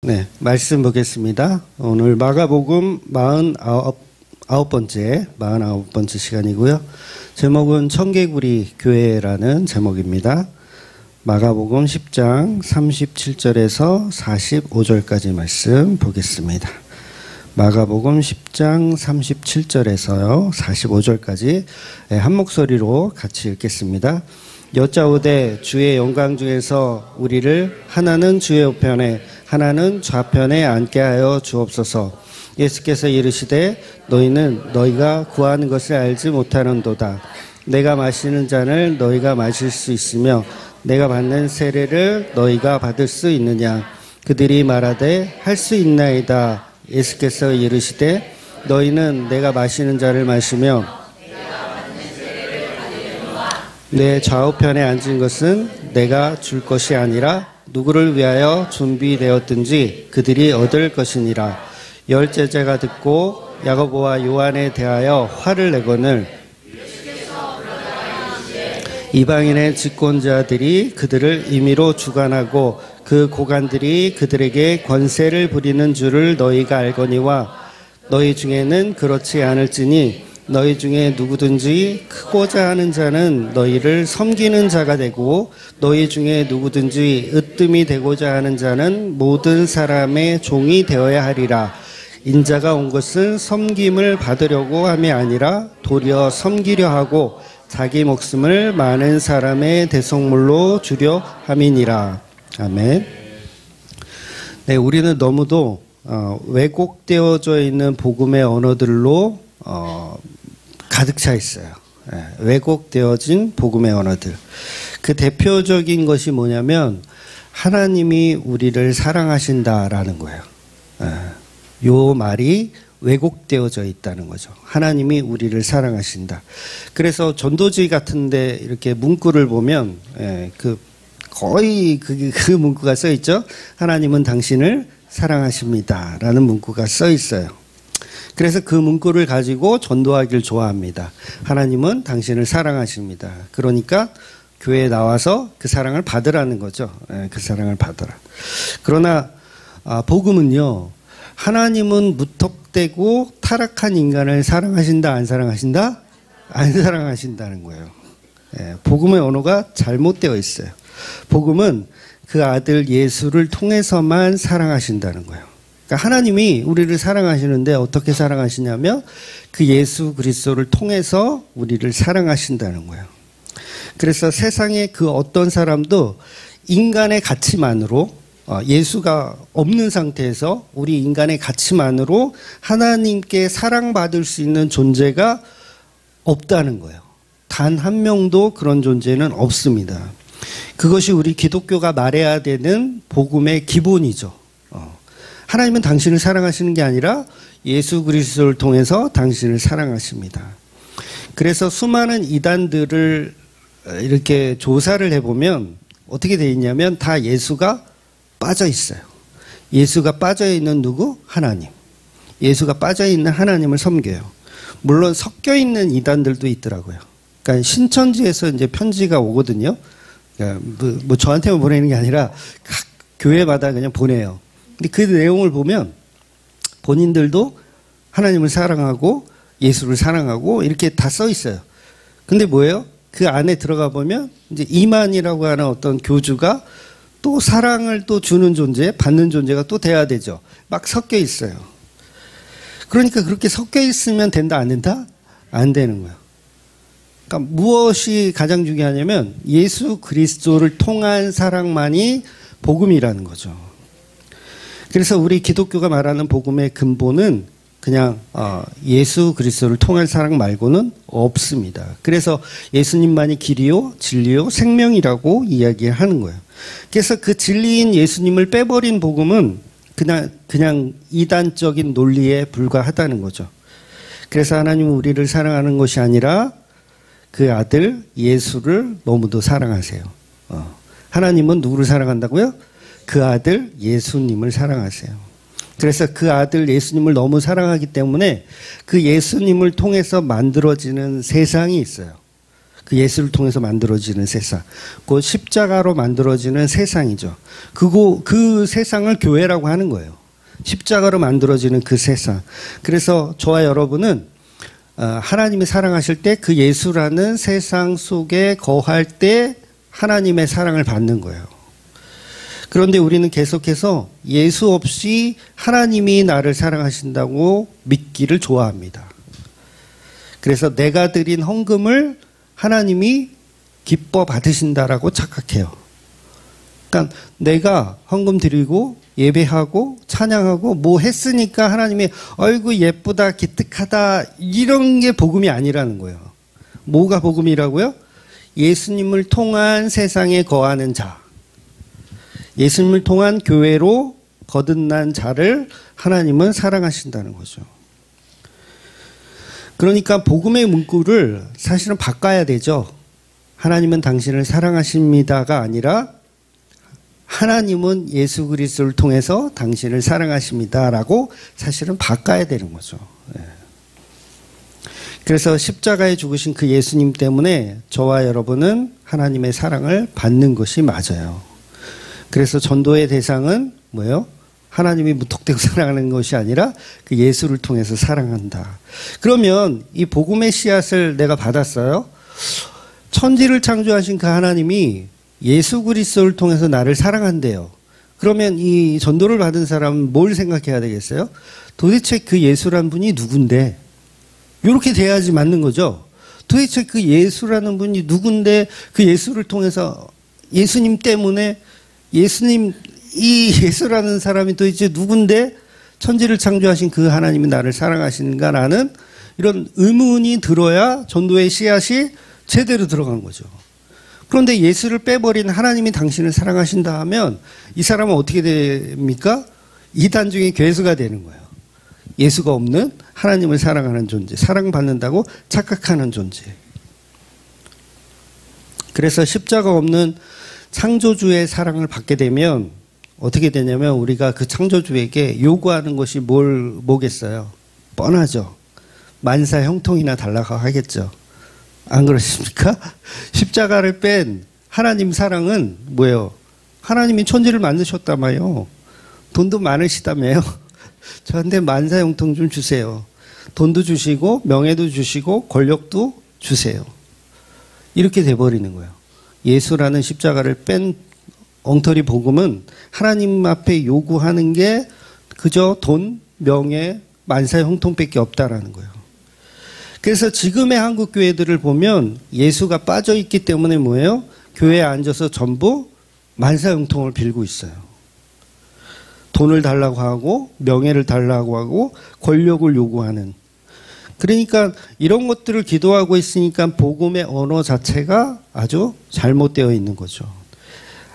네, 말씀 보겠습니다. 오늘 마가복음 49번째 시간이고요. 제목은 청개구리 교회라는 제목입니다. 마가복음 10장 37절에서 45절까지 말씀 보겠습니다. 마가복음 10장 37절에서요 45절까지 한 목소리로 같이 읽겠습니다. 여짜오되 주의 영광 중에서 우리를 하나는 주의 우편에 하나는 좌편에 앉게 하여 주옵소서. 예수께서 이르시되 너희는 너희가 구하는 것을 알지 못하는도다. 내가 마시는 잔을 너희가 마실 수 있으며 내가 받는 세례를 너희가 받을 수 있느냐. 그들이 말하되 할 수 있나이다. 예수께서 이르시되 너희는 내가 마시는 잔을 마시며 내 좌우편에 앉은 것은 내가 줄 것이 아니라 누구를 위하여 준비되었든지 그들이 얻을 것이니라. 열 제자가 듣고 야고보와 요한에 대하여 화를 내거늘 이방인의 집권자들이 그들을 임의로 주관하고 그 고관들이 그들에게 권세를 부리는 줄을 너희가 알거니와 너희 중에는 그렇지 않을지니 너희 중에 누구든지 크고자 하는 자는 너희를 섬기는 자가 되고 너희 중에 누구든지 으뜸이 되고자 하는 자는 모든 사람의 종이 되어야 하리라. 인자가 온 것은 섬김을 받으려고 함이 아니라 도리어 섬기려 하고 자기 목숨을 많은 사람의 대속물로 주려 함이니라. 아멘. 네, 우리는 너무도 왜곡되어져 있는 복음의 언어들로 가득 차 있어요. 왜곡되어진 복음의 언어들. 그 대표적인 것이 뭐냐면 하나님이 우리를 사랑하신다라는 거예요. 요 말이 왜곡되어져 있다는 거죠. 하나님이 우리를 사랑하신다. 그래서 전도지 같은데 이렇게 문구를 보면 거의 그 문구가 써 있죠. 하나님은 당신을 사랑하십니다라는 문구가 써 있어요. 그래서 그 문구를 가지고 전도하기를 좋아합니다. 하나님은 당신을 사랑하십니다. 그러니까 교회에 나와서 그 사랑을 받으라는 거죠. 그 사랑을 받아라. 그러나 복음은요. 하나님은 무턱대고 타락한 인간을 사랑하신다, 안 사랑하신다? 안 사랑하신다는 거예요. 복음의 언어가 잘못되어 있어요. 복음은 그 아들 예수를 통해서만 사랑하신다는 거예요. 그러니까 하나님이 우리를 사랑하시는데 어떻게 사랑하시냐면 그 예수 그리스도를 통해서 우리를 사랑하신다는 거예요. 그래서 세상의 그 어떤 사람도 인간의 가치만으로 예수가 없는 상태에서 우리 인간의 가치만으로 하나님께 사랑받을 수 있는 존재가 없다는 거예요. 단 한 명도 그런 존재는 없습니다. 그것이 우리 기독교가 말해야 되는 복음의 기본이죠. 하나님은 당신을 사랑하시는 게 아니라 예수 그리스도를 통해서 당신을 사랑하십니다. 그래서 수많은 이단들을 이렇게 조사를 해보면 어떻게 되어 있냐면 다 예수가 빠져 있어요. 예수가 빠져 있는 누구? 하나님. 예수가 빠져 있는 하나님을 섬겨요. 물론 섞여 있는 이단들도 있더라고요. 그러니까 신천지에서 이제 편지가 오거든요. 그러니까 뭐 저한테만 보내는 게 아니라 각 교회마다 그냥 보내요. 근데 그 내용을 보면 본인들도 하나님을 사랑하고 예수를 사랑하고 이렇게 다 써 있어요. 근데 뭐예요? 그 안에 들어가 보면 이제 이만이라고 하는 어떤 교주가 또 사랑을 또 주는 존재, 받는 존재가 또 돼야 되죠. 막 섞여 있어요. 그러니까 그렇게 섞여 있으면 된다, 안 된다? 안 되는 거예요. 그러니까 무엇이 가장 중요하냐면 예수 그리스도를 통한 사랑만이 복음이라는 거죠. 그래서 우리 기독교가 말하는 복음의 근본은 그냥 예수 그리스도를 통한 사랑 말고는 없습니다. 그래서 예수님만이 길이요 진리요 생명이라고 이야기하는 거예요. 그래서 그 진리인 예수님을 빼버린 복음은 그냥 이단적인 논리에 불과하다는 거죠. 그래서 하나님은 우리를 사랑하는 것이 아니라 그 아들 예수를 너무도 사랑하세요. 하나님은 누구를 사랑한다고요? 그 아들 예수님을 사랑하세요. 그래서 그 아들 예수님을 너무 사랑하기 때문에 그 예수님을 통해서 만들어지는 세상이 있어요. 그 예수를 통해서 만들어지는 세상. 그 십자가로 만들어지는 세상이죠. 그 세상을 교회라고 하는 거예요. 십자가로 만들어지는 그 세상. 그래서 저와 여러분은 하나님이 사랑하실 때 그 예수라는 세상 속에 거할 때 하나님의 사랑을 받는 거예요. 그런데 우리는 계속해서 예수 없이 하나님이 나를 사랑하신다고 믿기를 좋아합니다. 그래서 내가 드린 헌금을 하나님이 기뻐 받으신다라고 착각해요. 그러니까 내가 헌금 드리고 예배하고 찬양하고 뭐 했으니까 하나님이 어이구 예쁘다 기특하다 이런 게 복음이 아니라는 거예요. 뭐가 복음이라고요? 예수님을 통한 세상에 거하는 자, 예수님을 통한 교회로 거듭난 자를 하나님은 사랑하신다는 거죠. 그러니까 복음의 문구를 사실은 바꿔야 되죠. 하나님은 당신을 사랑하십니다가 아니라 하나님은 예수 그리스도를 통해서 당신을 사랑하십니다라고 사실은 바꿔야 되는 거죠. 그래서 십자가에 죽으신 그 예수님 때문에 저와 여러분은 하나님의 사랑을 받는 것이 맞아요. 그래서 전도의 대상은 뭐예요? 하나님이 무턱대고 사랑하는 것이 아니라 그 예수를 통해서 사랑한다. 그러면 이 복음의 씨앗을 내가 받았어요. 천지를 창조하신 그 하나님이 예수 그리스도를 통해서 나를 사랑한대요. 그러면 이 전도를 받은 사람은 뭘 생각해야 되겠어요? 도대체 그 예수란 분이 누군데? 이렇게 돼야지 맞는 거죠. 도대체 그 예수라는 분이 누군데 그 예수를 통해서 예수님 때문에 이 예수라는 사람이 도대체 누군데 천지를 창조하신 그 하나님이 나를 사랑하시는가라는 이런 의문이 들어야 전도의 씨앗이 제대로 들어간 거죠. 그런데 예수를 빼버린 하나님이 당신을 사랑하신다 하면 이 사람은 어떻게 됩니까? 이단 중에 괴수가 되는 거예요. 예수가 없는 하나님을 사랑하는 존재, 사랑받는다고 착각하는 존재. 그래서 십자가 없는 창조주의 사랑을 받게 되면 어떻게 되냐면 우리가 그 창조주에게 요구하는 것이 뭐겠어요? 뻔하죠. 만사 형통이나 달라고 하겠죠. 안 그러십니까? 십자가를 뺀 하나님 사랑은 뭐예요? 하나님이 천지를 만드셨다며요. 돈도 많으시다며요. 저한테 만사 형통 좀 주세요. 돈도 주시고 명예도 주시고 권력도 주세요. 이렇게 돼버리는 거예요. 예수라는 십자가를 뺀 엉터리 복음은 하나님 앞에 요구하는 게 그저 돈, 명예, 만사 형통밖에 없다라는 거예요. 그래서 지금의 한국 교회들을 보면 예수가 빠져 있기 때문에 뭐예요? 교회에 앉아서 전부 만사 형통을 빌고 있어요. 돈을 달라고 하고 명예를 달라고 하고 권력을 요구하는. 그러니까 이런 것들을 기도하고 있으니까 복음의 언어 자체가 아주 잘못되어 있는 거죠.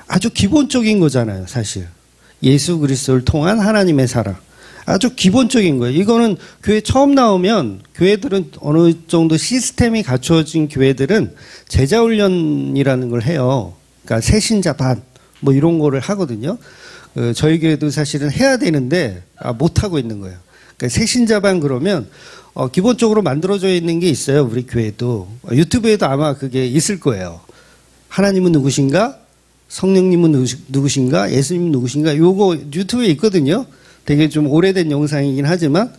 아주 기본적인 거잖아요, 사실. 예수 그리스도를 통한 하나님의 사랑. 아주 기본적인 거예요. 이거는 교회 처음 나오면 교회들은 어느 정도 시스템이 갖춰진 교회들은 제자훈련이라는 걸 해요. 그러니까 새신자 반 뭐 이런 거를 하거든요. 저희 교회도 사실은 해야 되는데 못하고 있는 거예요. 그러니까 새신자 반 그러면 기본적으로 만들어져 있는 게 있어요. 우리 교회도. 유튜브에도 아마 그게 있을 거예요. 하나님은 누구신가? 성령님은 누구신가? 예수님은 누구신가? 요거 유튜브에 있거든요. 되게 좀 오래된 영상이긴 하지만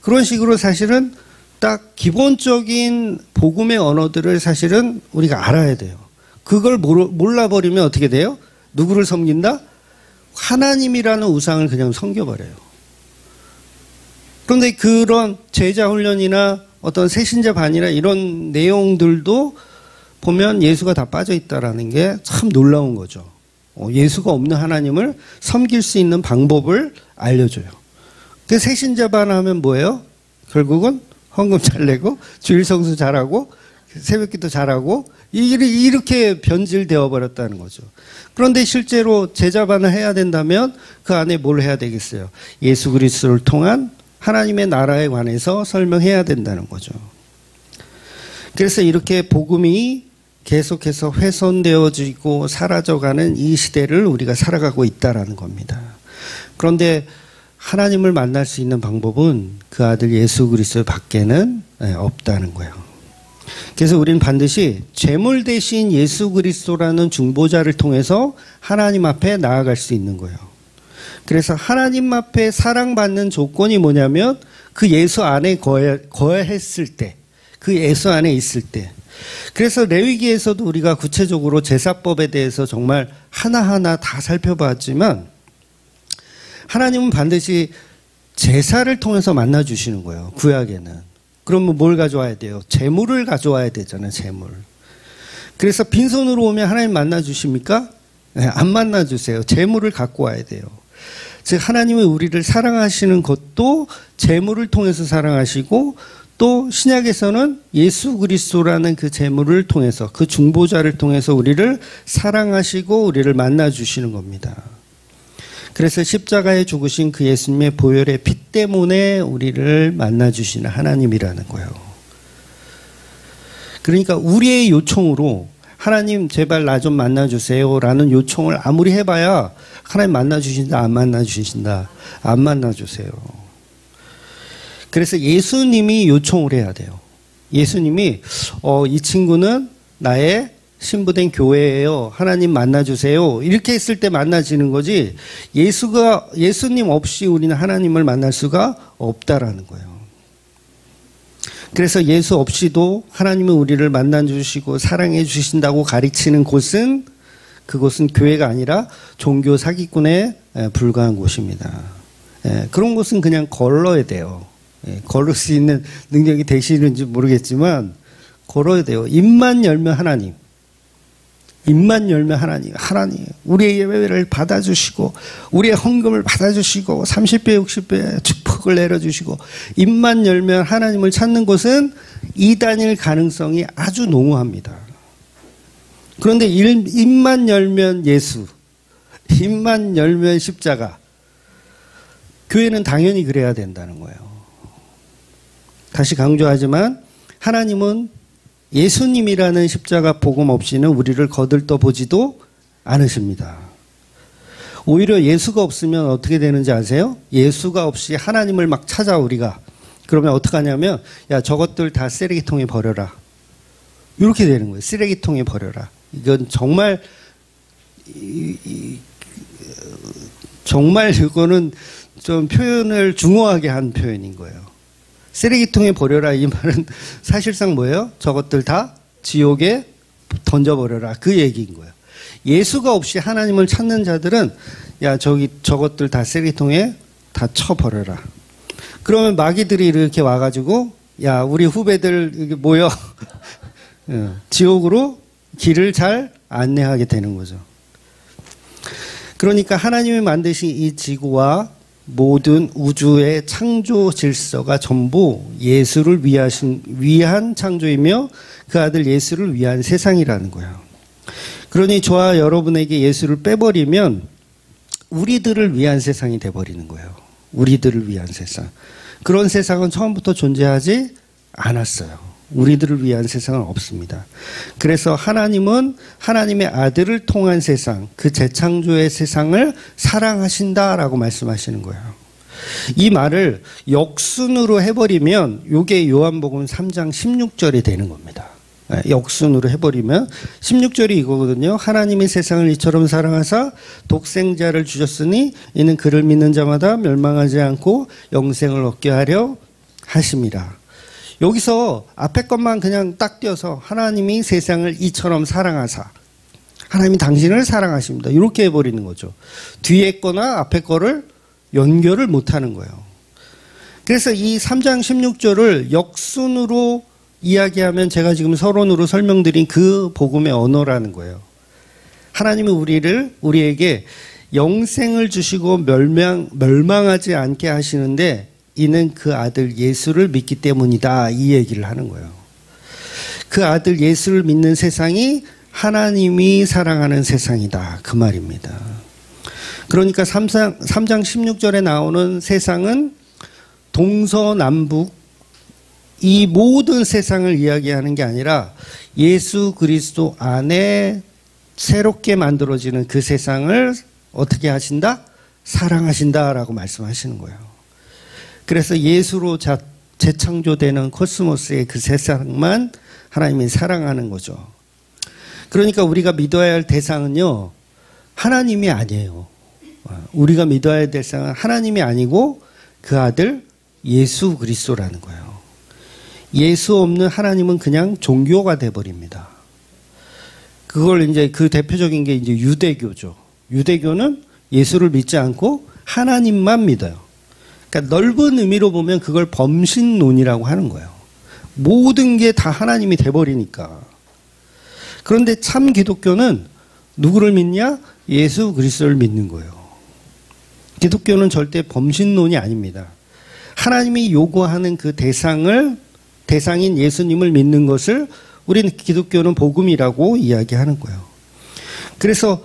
그런 식으로 사실은 딱 기본적인 복음의 언어들을 사실은 우리가 알아야 돼요. 그걸 몰라버리면 어떻게 돼요? 누구를 섬긴다? 하나님이라는 우상을 그냥 섬겨버려요. 그런데 그런 제자 훈련이나 어떤 새신자 반이나 이런 내용들도 보면 예수가 다 빠져 있다라는 게 참 놀라운 거죠. 예수가 없는 하나님을 섬길 수 있는 방법을 알려줘요. 그 새신자 반 하면 뭐예요? 결국은 헌금 잘 내고 주일 성수 잘하고 새벽기도 잘하고 이렇게 변질되어 버렸다는 거죠. 그런데 실제로 제자반을 해야 된다면 그 안에 뭘 해야 되겠어요? 예수 그리스도를 통한 하나님의 나라에 관해서 설명해야 된다는 거죠. 그래서 이렇게 복음이 계속해서 훼손되어지고 사라져가는 이 시대를 우리가 살아가고 있다라는 겁니다. 그런데 하나님을 만날 수 있는 방법은 그 아들 예수 그리스도 밖에는 없다는 거예요. 그래서 우리는 반드시 제물 대신 예수 그리스도라는 중보자를 통해서 하나님 앞에 나아갈 수 있는 거예요. 그래서 하나님 앞에 사랑받는 조건이 뭐냐면 그 예수 안에 거했을 때, 그 예수 안에 있을 때. 그래서 레위기에서도 우리가 구체적으로 제사법에 대해서 정말 하나하나 다 살펴봤지만 하나님은 반드시 제사를 통해서 만나주시는 거예요. 구약에는. 그러면 뭘 가져와야 돼요? 제물을 가져와야 되잖아요. 제물. 그래서 빈손으로 오면 하나님 만나주십니까? 네, 안 만나주세요. 제물을 갖고 와야 돼요. 즉 하나님은 우리를 사랑하시는 것도 제물을 통해서 사랑하시고 또 신약에서는 예수 그리스도라는 그 제물을 통해서 그 중보자를 통해서 우리를 사랑하시고 우리를 만나주시는 겁니다. 그래서 십자가에 죽으신 그 예수님의 보혈의 피 때문에 우리를 만나주시는 하나님이라는 거예요. 그러니까 우리의 요청으로 하나님 제발 나 좀 만나주세요 라는 요청을 아무리 해봐야 하나님 만나주신다 안 만나주신다 안 만나주세요. 그래서 예수님이 요청을 해야 돼요. 예수님이 이 친구는 나의 신부된 교회예요. 하나님 만나주세요. 이렇게 했을 때 만나지는 거지 예수님 없이 우리는 하나님을 만날 수가 없다라는 거예요. 그래서 예수 없이도 하나님은 우리를 만나주시고 사랑해 주신다고 가르치는 곳은 그곳은 교회가 아니라 종교 사기꾼에 불과한 곳입니다. 그런 곳은 그냥 걸러야 돼요. 걸을 수 있는 능력이 되시는지 모르겠지만 걸어야 돼요. 입만 열면 하나님. 입만 열면 하나님 우리의 예배를 받아주시고 우리의 헌금을 받아주시고 30배 60배 축복을 내려주시고 입만 열면 하나님을 찾는 곳은 이단일 가능성이 아주 농후합니다. 그런데 입만 열면 예수, 입만 열면 십자가, 교회는 당연히 그래야 된다는 거예요. 다시 강조하지만 하나님은 예수님이라는 십자가 복음 없이는 우리를 거들떠 보지도 않으십니다. 오히려 예수가 없으면 어떻게 되는지 아세요? 예수가 없이 하나님을 막 찾아 우리가. 그러면 어떻게 하냐면 야 저것들 다 쓰레기통에 버려라. 이렇게 되는 거예요. 쓰레기통에 버려라. 이건 정말 정말 이거는 좀 표현을 중후하게 한 표현인 거예요. 쓰레기통에 버려라 이 말은 사실상 뭐예요? 저것들 다 지옥에 던져버려라 그 얘기인 거예요. 예수가 없이 하나님을 찾는 자들은 야 저것들 다 쓰레기통에 다 쳐버려라. 그러면 마귀들이 이렇게 와가지고 야 우리 후배들 여기 모여 지옥으로 길을 잘 안내하게 되는 거죠. 그러니까 하나님이 만드신 이 지구와 모든 우주의 창조 질서가 전부 예수를 위한 창조이며 그 아들 예수를 위한 세상이라는 거예요. 그러니 저와 여러분에게 예수를 빼버리면 우리들을 위한 세상이 돼버리는 거예요. 우리들을 위한 세상. 그런 세상은 처음부터 존재하지 않았어요. 우리들을 위한 세상은 없습니다. 그래서 하나님은 하나님의 아들을 통한 세상, 그 재창조의 세상을 사랑하신다라고 말씀하시는 거예요. 이 말을 역순으로 해버리면 이게 요한복음 3장 16절이 되는 겁니다. 역순으로 해버리면 16절이 이거거든요. 하나님이 세상을 이처럼 사랑하사 독생자를 주셨으니 이는 그를 믿는 자마다 멸망하지 않고 영생을 얻게 하려 하심이라. 여기서 앞에 것만 그냥 딱 띄어서 하나님이 세상을 이처럼 사랑하사 하나님이 당신을 사랑하십니다. 이렇게 해버리는 거죠. 뒤에 거나 앞에 거를 연결을 못하는 거예요. 그래서 이 3장 16절을 역순으로 이야기하면 제가 지금 서론으로 설명드린 그 복음의 언어라는 거예요. 하나님은 우리에게 영생을 주시고 멸망하지 않게 하시는데 이는 그 아들 예수를 믿기 때문이다. 이 얘기를 하는 거예요. 그 아들 예수를 믿는 세상이 하나님이 사랑하는 세상이다. 그 말입니다. 그러니까 3장 16절에 나오는 세상은 동서남북 이 모든 세상을 이야기하는 게 아니라 예수 그리스도 안에 새롭게 만들어지는 그 세상을 어떻게 하신다? 사랑하신다라고 말씀하시는 거예요. 그래서 예수로 재창조되는 코스모스의 그 세상만 하나님이 사랑하는 거죠. 그러니까 우리가 믿어야 할 대상은요, 하나님이 아니에요. 우리가 믿어야 할 대상은 하나님이 아니고 그 아들 예수 그리스도라는 거예요. 예수 없는 하나님은 그냥 종교가 돼버립니다. 그걸 이제 그 대표적인 게 이제 유대교죠. 유대교는 예수를 믿지 않고 하나님만 믿어요. 그러니까 넓은 의미로 보면 그걸 범신론이라고 하는 거예요. 모든 게 다 하나님이 돼버리니까. 그런데 참 기독교는 누구를 믿냐? 예수 그리스도를 믿는 거예요. 기독교는 절대 범신론이 아닙니다. 하나님이 요구하는 그 대상인 예수님을 믿는 것을 우리는 기독교는 복음이라고 이야기하는 거예요. 그래서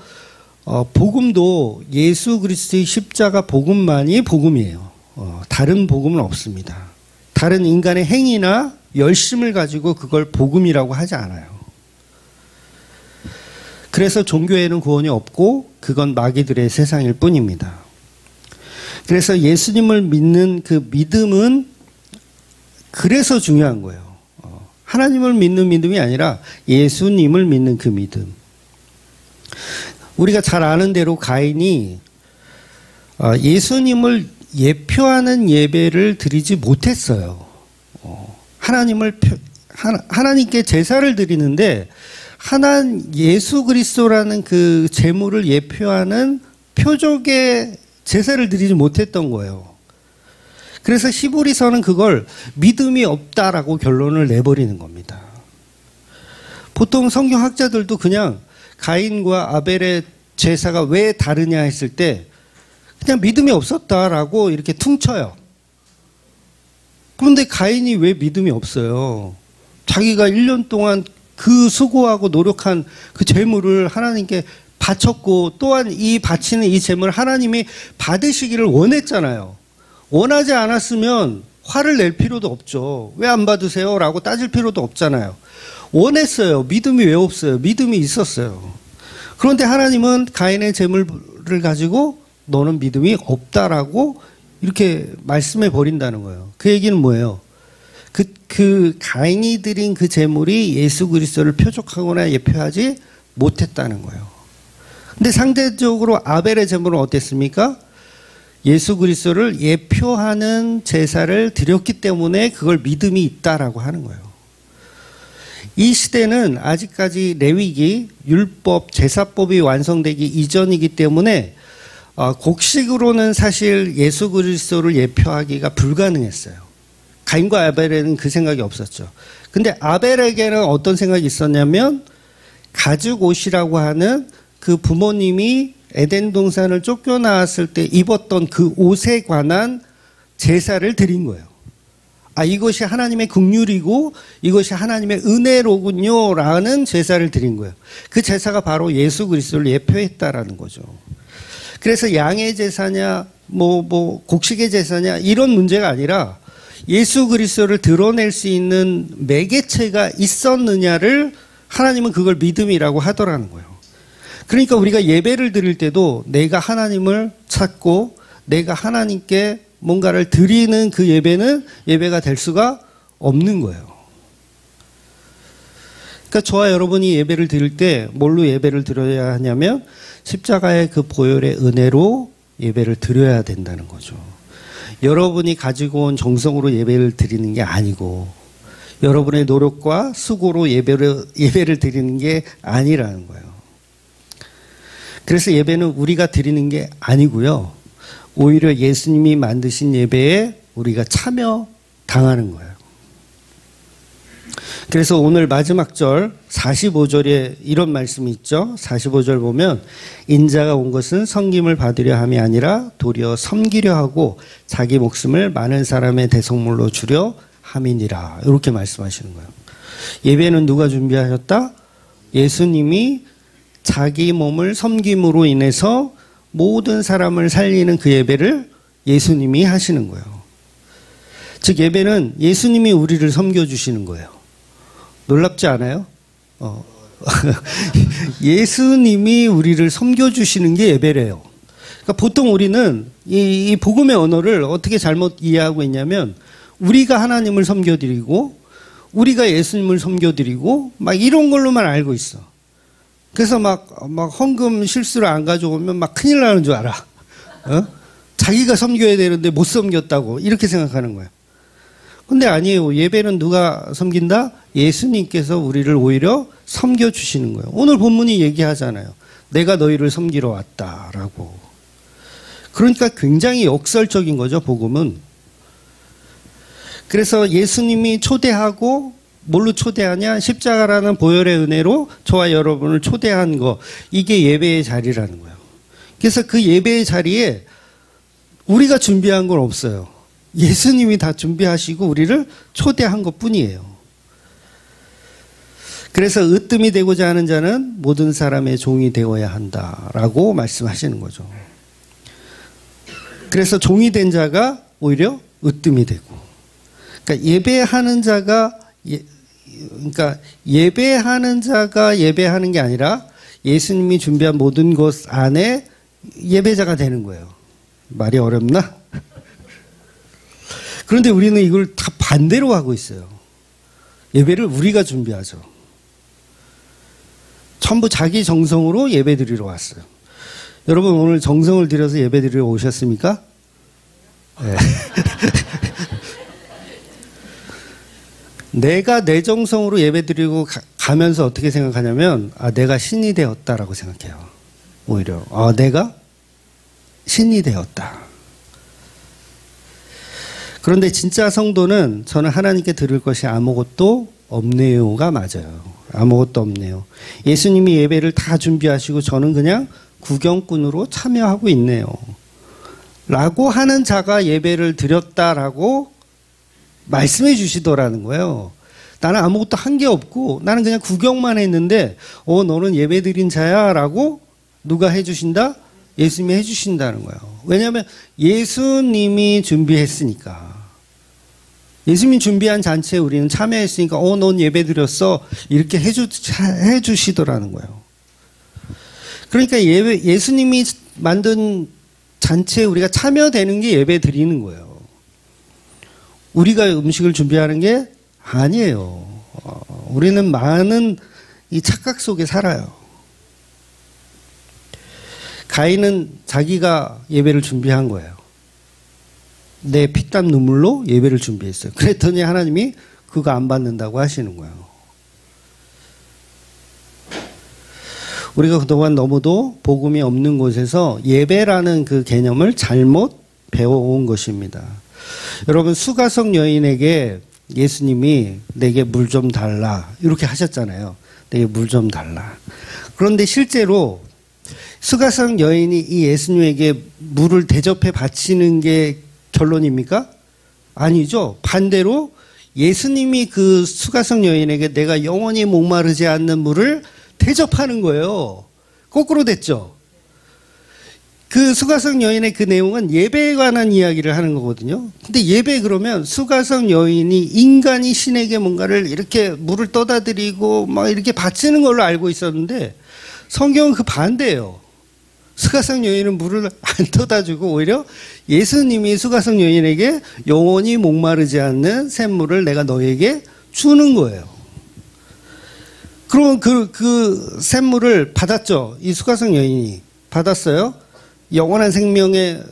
복음도 예수 그리스도의 십자가 복음만이 복음이에요. 다른 복음은 없습니다. 다른 인간의 행위나 열심을 가지고 그걸 복음이라고 하지 않아요. 그래서 종교에는 구원이 없고 그건 마귀들의 세상일 뿐입니다. 그래서 예수님을 믿는 그 믿음은 그래서 중요한 거예요. 하나님을 믿는 믿음이 아니라 예수님을 믿는 그 믿음. 우리가 잘 아는 대로 가인이 예수님을 예표하는 예배를 드리지 못했어요. 하나님께 제사를 드리는데 예수 그리스도라는 그 제물을 예표하는 표적의 제사를 드리지 못했던 거예요. 그래서 히브리서는 그걸 믿음이 없다라고 결론을 내버리는 겁니다. 보통 성경학자들도 그냥 가인과 아벨의 제사가 왜 다르냐 했을 때 그냥 믿음이 없었다라고 이렇게 퉁쳐요. 그런데 가인이 왜 믿음이 없어요? 자기가 1년 동안 그 수고하고 노력한 그 제물을 하나님께 바쳤고 또한 이 바치는 이 제물을 하나님이 받으시기를 원했잖아요. 원하지 않았으면 화를 낼 필요도 없죠. 왜 안 받으세요? 라고 따질 필요도 없잖아요. 원했어요. 믿음이 왜 없어요? 믿음이 있었어요. 그런데 하나님은 가인의 제물을 가지고 너는 믿음이 없다라고 이렇게 말씀해 버린다는 거예요. 그 얘기는 뭐예요? 그 가인이 드린 그 제물이 예수 그리스도를 표적하거나 예표하지 못했다는 거예요. 근데 상대적으로 아벨의 제물은 어땠습니까? 예수 그리스도를 예표하는 제사를 드렸기 때문에 그걸 믿음이 있다라고 하는 거예요. 이 시대는 아직까지 레위기, 율법, 제사법이 완성되기 이전이기 때문에 곡식으로는 사실 예수 그리스도를 예표하기가 불가능했어요. 가인과 아벨에는 그 생각이 없었죠. 근데 아벨에게는 어떤 생각이 있었냐면 가죽 옷이라고 하는 그 부모님이 에덴 동산을 쫓겨나왔을 때 입었던 그 옷에 관한 제사를 드린 거예요. 이것이 하나님의 긍휼이고 이것이 하나님의 은혜로군요 라는 제사를 드린 거예요. 그 제사가 바로 예수 그리스도를 예표했다라는 거죠. 그래서 양의 제사냐 곡식의 제사냐 이런 문제가 아니라 예수 그리스도를 드러낼 수 있는 매개체가 있었느냐를 하나님은 그걸 믿음이라고 하더라는 거예요. 그러니까 우리가 예배를 드릴 때도 내가 하나님을 찾고 내가 하나님께 뭔가를 드리는 그 예배는 예배가 될 수가 없는 거예요. 그러니까 저와 여러분이 예배를 드릴 때 뭘로 예배를 드려야 하냐면 십자가의 그 보혈의 은혜로 예배를 드려야 된다는 거죠. 여러분이 가지고 온 정성으로 예배를 드리는 게 아니고 여러분의 노력과 수고로 예배를 드리는 게 아니라는 거예요. 그래서 예배는 우리가 드리는 게 아니고요. 오히려 예수님이 만드신 예배에 우리가 참여당하는 거예요. 그래서 오늘 마지막 절 45절에 이런 말씀이 있죠. 45절 보면 인자가 온 것은 섬김을 받으려 함이 아니라 도리어 섬기려 하고 자기 목숨을 많은 사람의 대속물로 주려 함이니라. 이렇게 말씀하시는 거예요. 예배는 누가 준비하셨다? 예수님이 자기 몸을 섬김으로 인해서 모든 사람을 살리는 그 예배를 예수님이 하시는 거예요. 즉 예배는 예수님이 우리를 섬겨주시는 거예요. 놀랍지 않아요? 예수님이 우리를 섬겨주시는 게 예배래요. 그러니까 보통 우리는 이 복음의 언어를 어떻게 잘못 이해하고 있냐면 우리가 하나님을 섬겨드리고 우리가 예수님을 섬겨드리고 막 이런 걸로만 알고 있어. 그래서 막 헌금 실수를 안 가져오면 막 큰일 나는 줄 알아. 어? 자기가 섬겨야 되는데 못 섬겼다고 이렇게 생각하는 거야. 근데 아니에요. 예배는 누가 섬긴다? 예수님께서 우리를 오히려 섬겨주시는 거예요. 오늘 본문이 얘기하잖아요. 내가 너희를 섬기러 왔다라고. 그러니까 굉장히 역설적인 거죠, 복음은. 그래서 예수님이 초대하고 뭘로 초대하냐? 십자가라는 보혈의 은혜로 저와 여러분을 초대한 거. 이게 예배의 자리라는 거예요. 그래서 그 예배의 자리에 우리가 준비한 건 없어요. 예수님이 다 준비하시고 우리를 초대한 것 뿐이에요. 그래서 으뜸이 되고자 하는 자는 모든 사람의 종이 되어야 한다라고 말씀하시는 거죠. 그래서 종이 된 자가 오히려 으뜸이 되고, 그러니까 예배하는 자가 예배하는 게 아니라 예수님이 준비한 모든 것 안에 예배자가 되는 거예요. 말이 어렵나? 그런데 우리는 이걸 다 반대로 하고 있어요. 예배를 우리가 준비하죠. 전부 자기 정성으로 예배 드리러 왔어요. 여러분 오늘 정성을 들여서 예배 드리러 오셨습니까? 네. 내가 내 정성으로 예배 드리고 가면서 어떻게 생각하냐면, 내가 신이 되었다라고 생각해요. 오히려 내가 신이 되었다. 그런데 진짜 성도는 저는 하나님께 드릴 것이 아무것도 없네요가 맞아요. 아무것도 없네요. 예수님이 예배를 다 준비하시고 저는 그냥 구경꾼으로 참여하고 있네요. 라고 하는 자가 예배를 드렸다라고 말씀해 주시더라는 거예요. 나는 아무것도 한 게 없고 나는 그냥 구경만 했는데 너는 예배 드린 자야 라고 누가 해주신다? 예수님이 해주신다는 거예요. 왜냐하면 예수님이 준비했으니까. 예수님이 준비한 잔치에 우리는 참여했으니까 넌 예배 드렸어 이렇게 해주시더라는 거예요. 그러니까 예수님이 만든 잔치에 우리가 참여되는 게 예배 드리는 거예요. 우리가 음식을 준비하는 게 아니에요. 우리는 많은 이 착각 속에 살아요. 가인은 자기가 예배를 준비한 거예요. 내 피땀 눈물로 예배를 준비했어요. 그랬더니 하나님이 그거 안 받는다고 하시는 거예요. 우리가 그동안 너무도 복음이 없는 곳에서 예배라는 그 개념을 잘못 배워온 것입니다. 여러분 수가성 여인에게 예수님이 내게 물 좀 달라 이렇게 하셨잖아요. 내게 물 좀 달라. 그런데 실제로 수가성 여인이 이 예수님에게 물을 대접해 바치는 게 결론입니까? 아니죠. 반대로 예수님이 그 수가성 여인에게 내가 영원히 목마르지 않는 물을 대접하는 거예요. 거꾸로 됐죠. 그 수가성 여인의 그 내용은 예배에 관한 이야기를 하는 거거든요. 근데 예배 그러면 수가성 여인이 인간이 신에게 뭔가를 이렇게 물을 떠다 드리고 막 이렇게 바치는 걸로 알고 있었는데 성경은 그 반대예요. 수가성 여인은 물을 안 떠다 주고 오히려 예수님이 수가성 여인에게 영원히 목마르지 않는 샘물을 내가 너에게 주는 거예요. 그럼 그 샘물을 받았죠. 이 수가성 여인이 받았어요. 영원한 생명의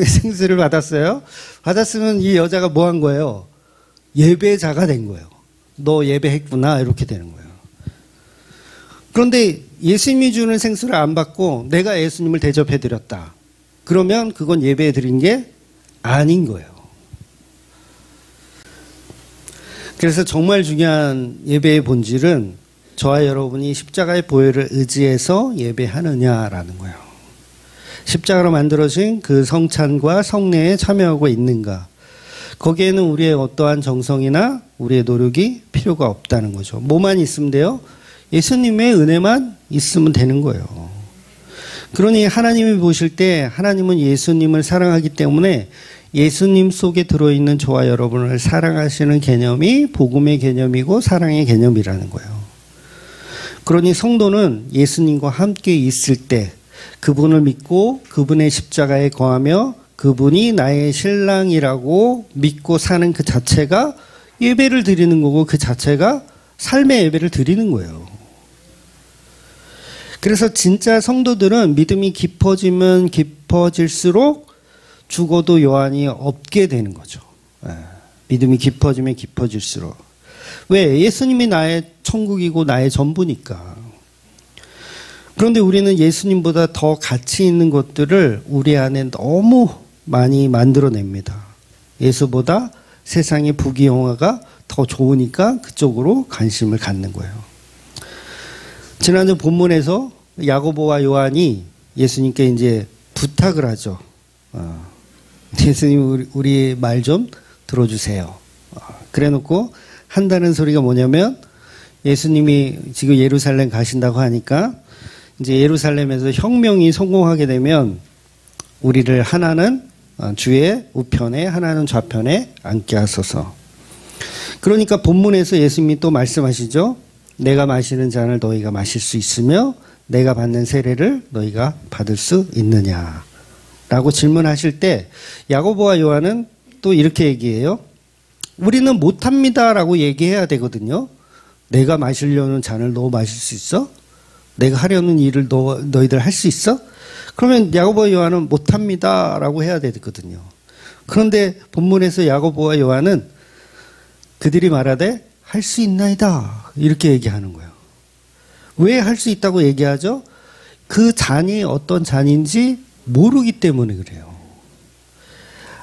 생수를 받았어요. 받았으면 이 여자가 뭐 한 거예요? 예배자가 된 거예요. 너 예배했구나 이렇게 되는 거예요. 그런데 예수님이 주는 생수를 안 받고 내가 예수님을 대접해드렸다. 그러면 그건 예배해드린 게 아닌 거예요. 그래서 정말 중요한 예배의 본질은 저와 여러분이 십자가의 보혈을 의지해서 예배하느냐라는 거예요. 십자가로 만들어진 그 성찬과 성례에 참여하고 있는가. 거기에는 우리의 어떠한 정성이나 우리의 노력이 필요가 없다는 거죠. 뭐만 있으면 돼요? 예수님의 은혜만 있으면 되는 거예요. 그러니 하나님이 보실 때 하나님은 예수님을 사랑하기 때문에 예수님 속에 들어있는 저와 여러분을 사랑하시는 개념이 복음의 개념이고 사랑의 개념이라는 거예요. 그러니 성도는 예수님과 함께 있을 때 그분을 믿고 그분의 십자가에 거하며 그분이 나의 신랑이라고 믿고 사는 그 자체가 예배를 드리는 거고 그 자체가 삶의 예배를 드리는 거예요. 그래서 진짜 성도들은 믿음이 깊어지면 깊어질수록 죽어도 요한이 없게 되는 거죠. 믿음이 깊어지면 깊어질수록. 왜? 예수님이 나의 천국이고 나의 전부니까. 그런데 우리는 예수님보다 더 가치 있는 것들을 우리 안에 너무 많이 만들어냅니다. 예수보다 세상의 부귀영화가 더 좋으니까 그쪽으로 관심을 갖는 거예요. 지난주 본문에서 야고보와 요한이 예수님께 이제 부탁을 하죠. 예수님 우리 말 좀 들어주세요. 그래 놓고 한다는 소리가 뭐냐면 예수님이 지금 예루살렘 가신다고 하니까 이제 예루살렘에서 혁명이 성공하게 되면 우리를 하나는 주의 우편에 하나는 좌편에 앉게 하소서. 그러니까 본문에서 예수님이 또 말씀하시죠. 내가 마시는 잔을 너희가 마실 수 있으며 내가 받는 세례를 너희가 받을 수 있느냐 라고 질문하실 때 야고보와 요한은 또 이렇게 얘기해요. 우리는 못합니다 라고 얘기해야 되거든요. 내가 마시려는 잔을 너 마실 수 있어? 내가 하려는 일을 너희들 할 수 있어? 그러면 야고보와 요한은 못합니다 라고 해야 되거든요. 그런데 본문에서 야고보와 요한은 그들이 말하되 할 수 있나이다 이렇게 얘기하는 거예요. 왜 할 수 있다고 얘기하죠? 그 잔이 어떤 잔인지 모르기 때문에 그래요.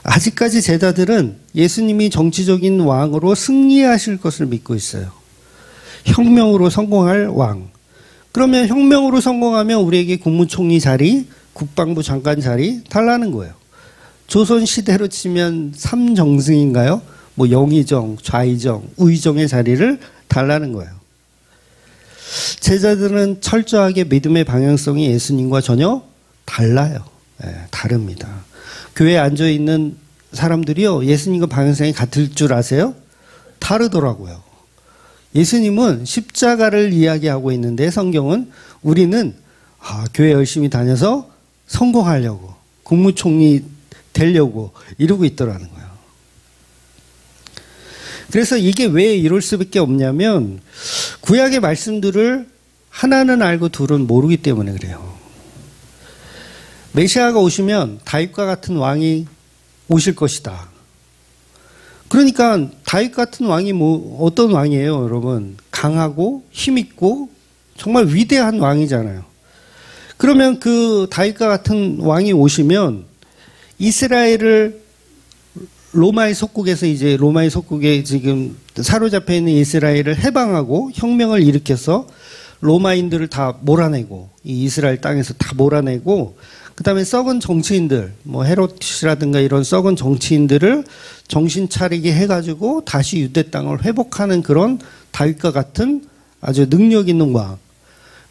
아직까지 제자들은 예수님이 정치적인 왕으로 승리하실 것을 믿고 있어요. 혁명으로 성공할 왕. 그러면 혁명으로 성공하면 우리에게 국무총리 자리, 국방부 장관 자리 달라는 거예요. 조선 시대로 치면 삼정승인가요? 뭐 영의정, 좌의정, 우의정의 자리를 달라는 거예요. 제자들은 철저하게 믿음의 방향성이 예수님과 전혀 달라요. 다릅니다. 교회에 앉아있는 사람들이요, 예수님과 방향성이 같을 줄 아세요? 다르더라고요. 예수님은 십자가를 이야기하고 있는데 성경은 우리는 교회 열심히 다녀서 성공하려고, 국무총리 되려고 이러고 있더라는 거예요. 그래서 이게 왜 이럴 수밖에 없냐면 구약의 말씀들을 하나는 알고 둘은 모르기 때문에 그래요. 메시아가 오시면 다윗과 같은 왕이 오실 것이다. 그러니까 다윗 같은 왕이 어떤 왕이에요, 여러분? 강하고 힘있고 정말 위대한 왕이잖아요. 그러면 그 다윗과 같은 왕이 오시면 이스라엘을 로마의 속국에서 이제 로마의 속국에 지금 사로잡혀 있는 이스라엘을 해방하고 혁명을 일으켜서 로마인들을 다 몰아내고 이 이스라엘 땅에서 다 몰아내고 그다음에 썩은 정치인들 뭐 헤롯이라든가 이런 썩은 정치인들을 정신 차리게 해가지고 다시 유대 땅을 회복하는 그런 다윗과 같은 아주 능력 있는 왕.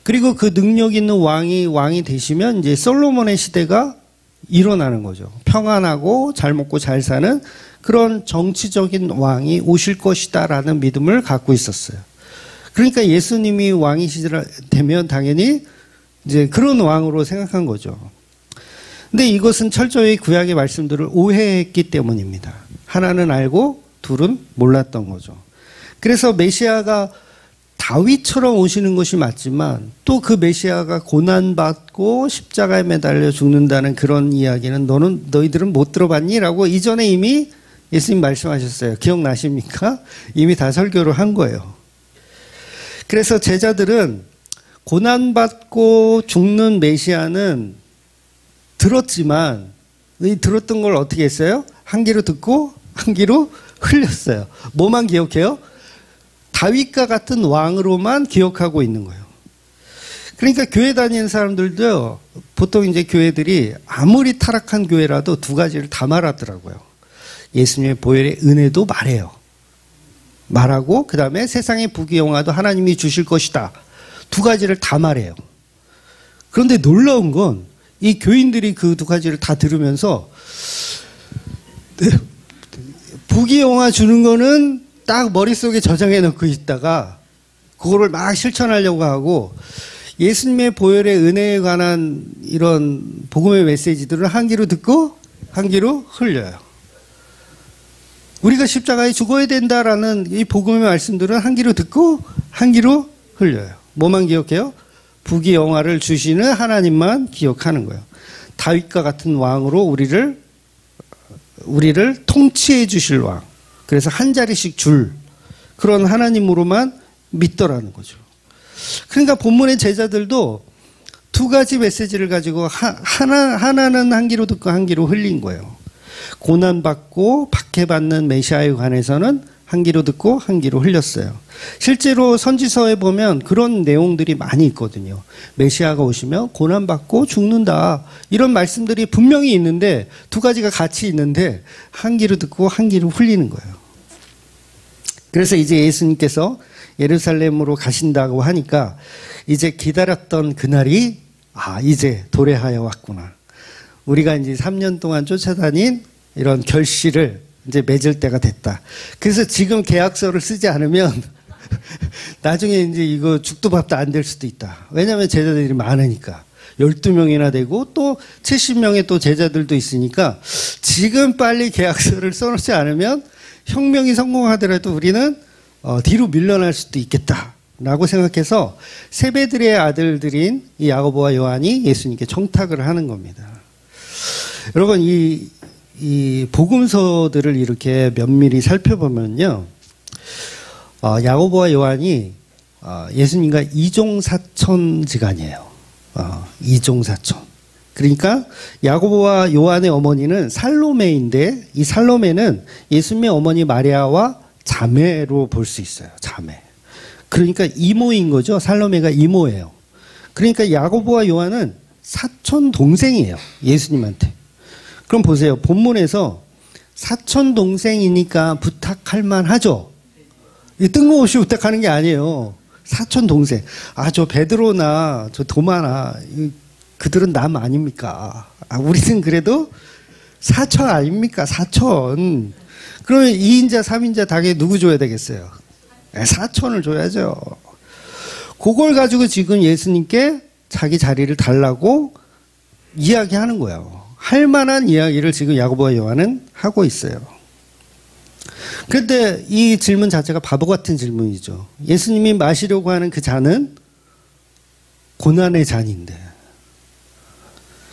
그리고 그 능력 있는 왕이 되시면 이제 솔로몬의 시대가 일어나는 거죠. 평안하고 잘 먹고 잘 사는 그런 정치적인 왕이 오실 것이다라는 믿음을 갖고 있었어요. 그러니까 예수님이 왕이시라 되면 당연히 이제 그런 왕으로 생각한 거죠. 근데 이것은 철저히 구약의 말씀들을 오해했기 때문입니다. 하나는 알고 둘은 몰랐던 거죠. 그래서 메시아가 다윗처럼 오시는 것이 맞지만 또 그 메시아가 고난받고 십자가에 매달려 죽는다는 그런 이야기는 너희들은 못 들어봤니? 라고 이전에 이미 예수님 말씀하셨어요. 기억나십니까? 이미 다 설교를 한 거예요. 그래서 제자들은 고난받고 죽는 메시아는 들었지만 들었던 걸 어떻게 했어요? 한 귀로 듣고 한 귀로 흘렸어요. 뭐만 기억해요? 다윗과 같은 왕으로만 기억하고 있는 거예요. 그러니까 교회 다니는 사람들도 보통 이제 교회들이 아무리 타락한 교회라도 두 가지를 다 말하더라고요. 예수님의 보혈의 은혜도 말해요. 말하고 그 다음에 세상의 부귀영화도 하나님이 주실 것이다. 두 가지를 다 말해요. 그런데 놀라운 건 이 교인들이 그 두 가지를 다 들으면서 부귀영화 주는 거는 딱 머릿속에 저장해 놓고 있다가 그거를 막 실천하려고 하고 예수님의 보혈의 은혜에 관한 이런 복음의 메시지들을 한 귀로 듣고 한 귀로 흘려요. 우리가 십자가에 죽어야 된다라는 이 복음의 말씀들은 한 귀로 듣고 한 귀로 흘려요. 뭐만 기억해요? 부귀영화를 주시는 하나님만 기억하는 거예요. 다윗과 같은 왕으로 우리를 통치해 주실 왕. 그래서 한 자리씩 줄 그런 하나님으로만 믿더라는 거죠. 그러니까 본문의 제자들도 두 가지 메시지를 가지고 하나는 한 귀로 듣고 한 귀로 흘린 거예요. 고난받고 박해받는 메시아에 관해서는 한 귀로 듣고 한 귀로 흘렸어요. 실제로 선지서에 보면 그런 내용들이 많이 있거든요. 메시아가 오시면 고난받고 죽는다. 이런 말씀들이 분명히 있는데 두 가지가 같이 있는데 한 귀로 듣고 한 귀로 흘리는 거예요. 그래서 이제 예수님께서 예루살렘으로 가신다고 하니까 이제 기다렸던 그날이 이제 도래하여 왔구나. 우리가 이제 3년 동안 쫓아다닌 이런 결실을 이제 맺을 때가 됐다. 그래서 지금 계약서를 쓰지 않으면 나중에 이제 이거 죽도 밥도 안 될 수도 있다. 왜냐하면 제자들이 많으니까. 12명이나 되고 또 70명의 또 제자들도 있으니까 지금 빨리 계약서를 써놓지 않으면 혁명이 성공하더라도 우리는 뒤로 밀려날 수도 있겠다라고 생각해서 세베드의 아들들인 이 야고보와 요한이 예수님께 청탁을 하는 겁니다. 여러분 이 복음서들을 이렇게 면밀히 살펴보면요, 야고보와 요한이 예수님과 이종사촌지간이에요. 이종사촌. 그러니까 야고보와 요한의 어머니는 살로메인데 이 살로메는 예수님의 어머니 마리아와 자매로 볼 수 있어요. 자매. 그러니까 이모인 거죠. 살로메가 이모예요. 그러니까 야고보와 요한은 사촌 동생이에요. 예수님한테. 그럼 보세요. 본문에서 사촌 동생이니까 부탁할 만하죠. 뜬금없이 부탁하는 게 아니에요. 사촌 동생. 저 베드로나 저 도마나 그들은 남 아닙니까? 우리는 그래도 사촌 아닙니까? 사촌. 그러면 2인자, 3인자 당연히 누구 줘야 되겠어요? 사촌을 줘야죠. 그걸 가지고 지금 예수님께 자기 자리를 달라고 이야기하는 거예요. 할 만한 이야기를 지금 야고보와 요한은 하고 있어요. 그런데 이 질문 자체가 바보 같은 질문이죠. 예수님이 마시려고 하는 그 잔은 고난의 잔인데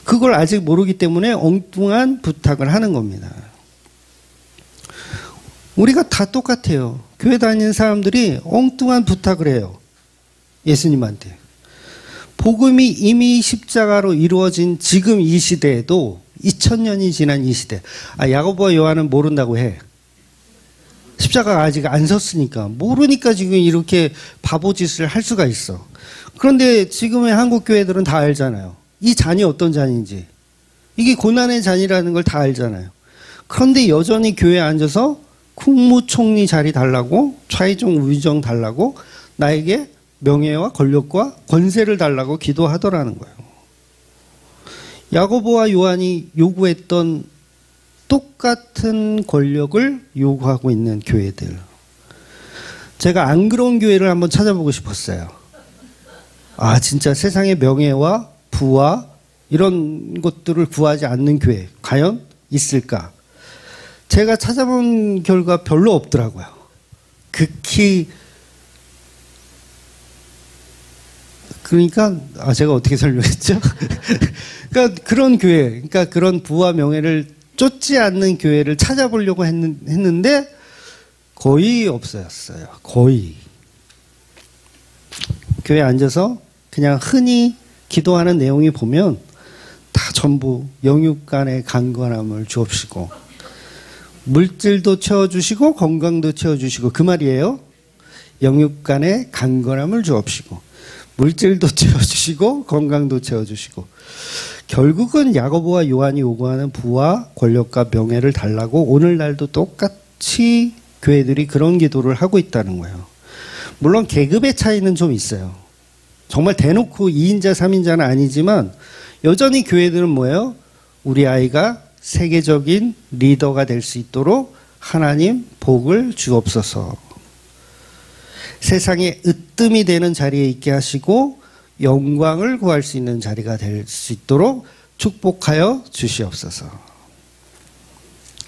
그걸 아직 모르기 때문에 엉뚱한 부탁을 하는 겁니다. 우리가 다 똑같아요. 교회 다니는 사람들이 엉뚱한 부탁을 해요. 예수님한테. 복음이 이미 십자가로 이루어진 지금 이 시대에도 2000년이 지난 이 시대. 야고보와 요한은 모른다고 해. 십자가가 아직 안 섰으니까. 모르니까 지금 이렇게 바보짓을 할 수가 있어. 그런데 지금의 한국 교회들은 다 알잖아요. 이 잔이 어떤 잔인지. 이게 고난의 잔이라는 걸 다 알잖아요. 그런데 여전히 교회에 앉아서 국무총리 자리 달라고, 좌의정 우의정 달라고, 나에게 명예와 권력과 권세를 달라고 기도하더라는 거예요. 야고보와 요한이 요구했던 똑같은 권력을 요구하고 있는 교회들. 제가 안 그런 교회를 한번 찾아보고 싶었어요. 진짜 세상의 명예와 부와 이런 것들을 구하지 않는 교회 과연 있을까? 제가 찾아본 결과 별로 없더라고요. 극히 그러니까 제가 어떻게 설명했죠? 그러니까 그런 교회, 그러니까 그런 부와 명예를 쫓지 않는 교회를 찾아보려고 했는데 거의 없었어요. 거의. 교회에 앉아서 그냥 흔히 기도하는 내용이 보면 다 전부 영육간의 강건함을 주옵시고 물질도 채워주시고 건강도 채워주시고 그 말이에요. 영육간의 강건함을 주옵시고 물질도 채워주시고 건강도 채워주시고 결국은 야고보와 요한이 요구하는 부와 권력과 명예를 달라고 오늘날도 똑같이 교회들이 그런 기도를 하고 있다는 거예요. 물론 계급의 차이는 좀 있어요. 정말 대놓고 2인자 3인자는 아니지만 여전히 교회들은 뭐예요? 우리 아이가 세계적인 리더가 될 수 있도록 하나님 복을 주옵소서. 세상에 으뜸이 되는 자리에 있게 하시고 영광을 구할 수 있는 자리가 될 수 있도록 축복하여 주시옵소서.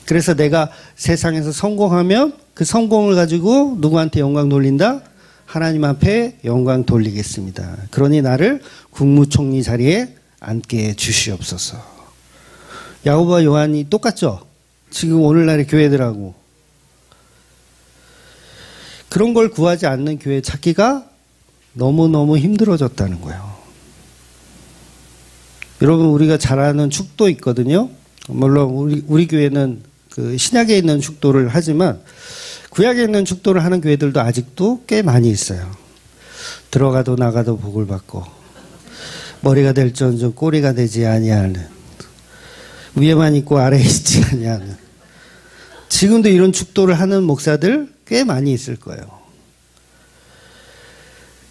그래서 내가 세상에서 성공하면 그 성공을 가지고 누구한테 영광 돌린다? 하나님 앞에 영광 돌리겠습니다. 그러니 나를 국무총리 자리에 앉게 주시옵소서. 야고보와 요한이 똑같죠? 지금 오늘날의 교회들하고. 그런 걸 구하지 않는 교회 찾기가 너무너무 힘들어졌다는 거예요. 여러분, 우리가 잘 아는 축도 있거든요. 물론 우리 교회는 그 신약에 있는 축도를 하지만 구약에 있는 축도를 하는 교회들도 아직도 꽤 많이 있어요. 들어가도 나가도 복을 받고 머리가 될지언정 꼬리가 되지 아니하는, 위에만 있고 아래에 있지 아니하는. 지금도 이런 축도를 하는 목사들 꽤 많이 있을 거예요.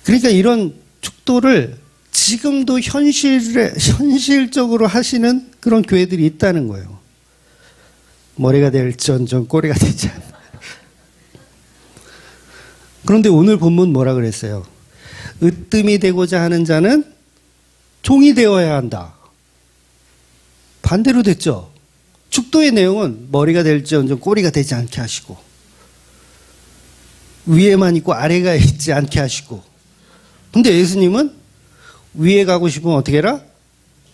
그러니까 이런 축도를 지금도 현실적으로 하시는 그런 교회들이 있다는 거예요. 머리가 될지언정 꼬리가 되지 않는. 그런데 오늘 본문 뭐라 그랬어요? 으뜸이 되고자 하는 자는 종이 되어야 한다. 반대로 됐죠. 축도의 내용은 머리가 될지언정 꼬리가 되지 않게 하시고, 위에만 있고 아래가 있지 않게 하시고. 근데 예수님은 위에 가고 싶으면 어떻게 해라?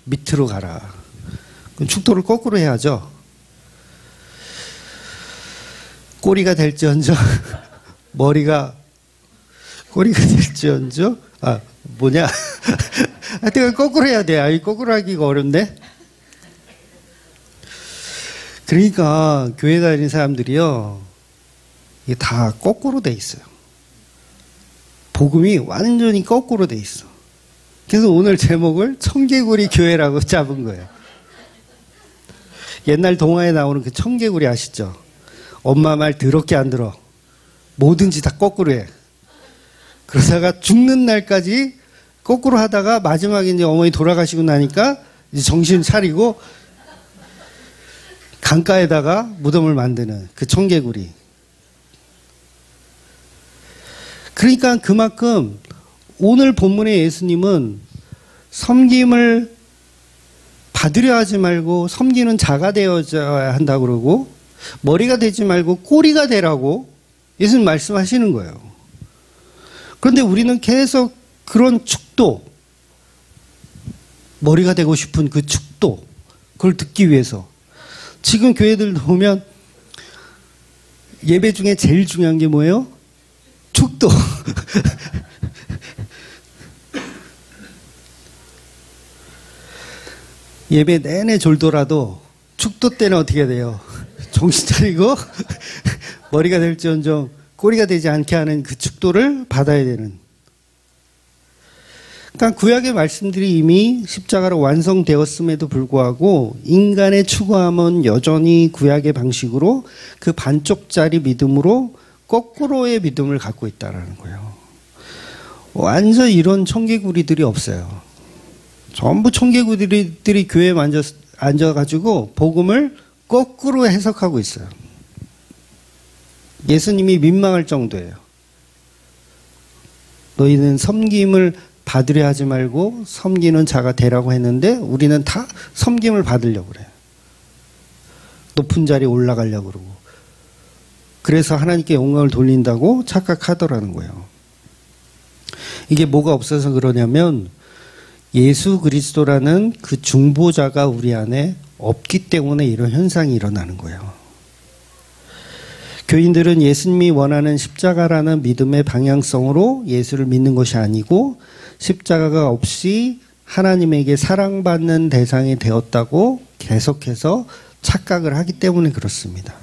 밑으로 가라. 축도를 거꾸로 해야죠. 꼬리가 될지언정 꼬리가 될지언정 하여튼 거꾸로 해야 돼. 거꾸로 하기가 어렵네. 그러니까 교회 다니는 사람들이요, 이게 다 거꾸로 돼 있어요. 복음이 완전히 거꾸로 돼 있어. 그래서 오늘 제목을 청개구리 교회라고 잡은 거예요. 옛날 동화에 나오는 그 청개구리 아시죠? 엄마 말 더럽게 안 들어. 뭐든지 다 거꾸로 해. 그러다가 죽는 날까지 거꾸로 하다가 마지막에 이제 어머니 돌아가시고 나니까 이제 정신 차리고 강가에다가 무덤을 만드는 그 청개구리. 그러니까 그만큼 오늘 본문의 예수님은 섬김을 받으려 하지 말고 섬기는 자가 되어야 한다고 그러고, 머리가 되지 말고 꼬리가 되라고 예수님 말씀하시는 거예요. 그런데 우리는 계속 그런 축도, 머리가 되고 싶은 그 축도, 그걸 듣기 위해서 지금 교회들 보면 예배 중에 제일 중요한 게 뭐예요? 축도. 예배 내내 졸더라도 축도 때는 어떻게 돼요? 정신 차리고 머리가 될지언정 꼬리가 되지 않게 하는 그 축도를 받아야 되는. 그러니까 구약의 말씀들이 이미 십자가로 완성되었음에도 불구하고 인간의 추구함은 여전히 구약의 방식으로 그 반쪽짜리 믿음으로 거꾸로의 믿음을 갖고 있다는 거예요. 완전 이런 청개구리들이 없어요. 전부 청개구리들이 교회에 앉아가지고 복음을 거꾸로 해석하고 있어요. 예수님이 민망할 정도예요. 너희는 섬김을 받으려 하지 말고 섬기는 자가 되라고 했는데 우리는 다 섬김을 받으려고 그래요. 높은 자리에 올라가려고 그러고. 그래서 하나님께 영광을 돌린다고 착각하더라는 거예요. 이게 뭐가 없어서 그러냐면 예수 그리스도라는 그 중보자가 우리 안에 없기 때문에 이런 현상이 일어나는 거예요. 교인들은 예수님이 원하는 십자가라는 믿음의 방향성으로 예수를 믿는 것이 아니고 십자가가 없이 하나님에게 사랑받는 대상이 되었다고 계속해서 착각을 하기 때문에 그렇습니다.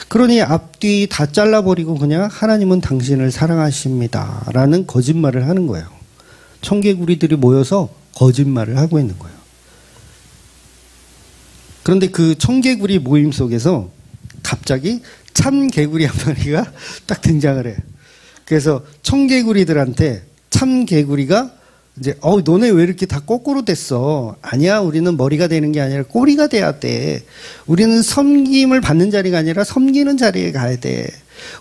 그러니 앞뒤 다 잘라버리고 그냥 하나님은 당신을 사랑하십니다 라는 거짓말을 하는 거예요. 청개구리들이 모여서 거짓말을 하고 있는 거예요. 그런데 그 청개구리 모임 속에서 갑자기 참개구리 한 마리가 딱 등장을 해요. 그래서 청개구리들한테 참개구리가 이제 너네 왜 이렇게 다 거꾸로 됐어? 아니야, 우리는 머리가 되는 게 아니라 꼬리가 돼야 돼. 우리는 섬김을 받는 자리가 아니라 섬기는 자리에 가야 돼.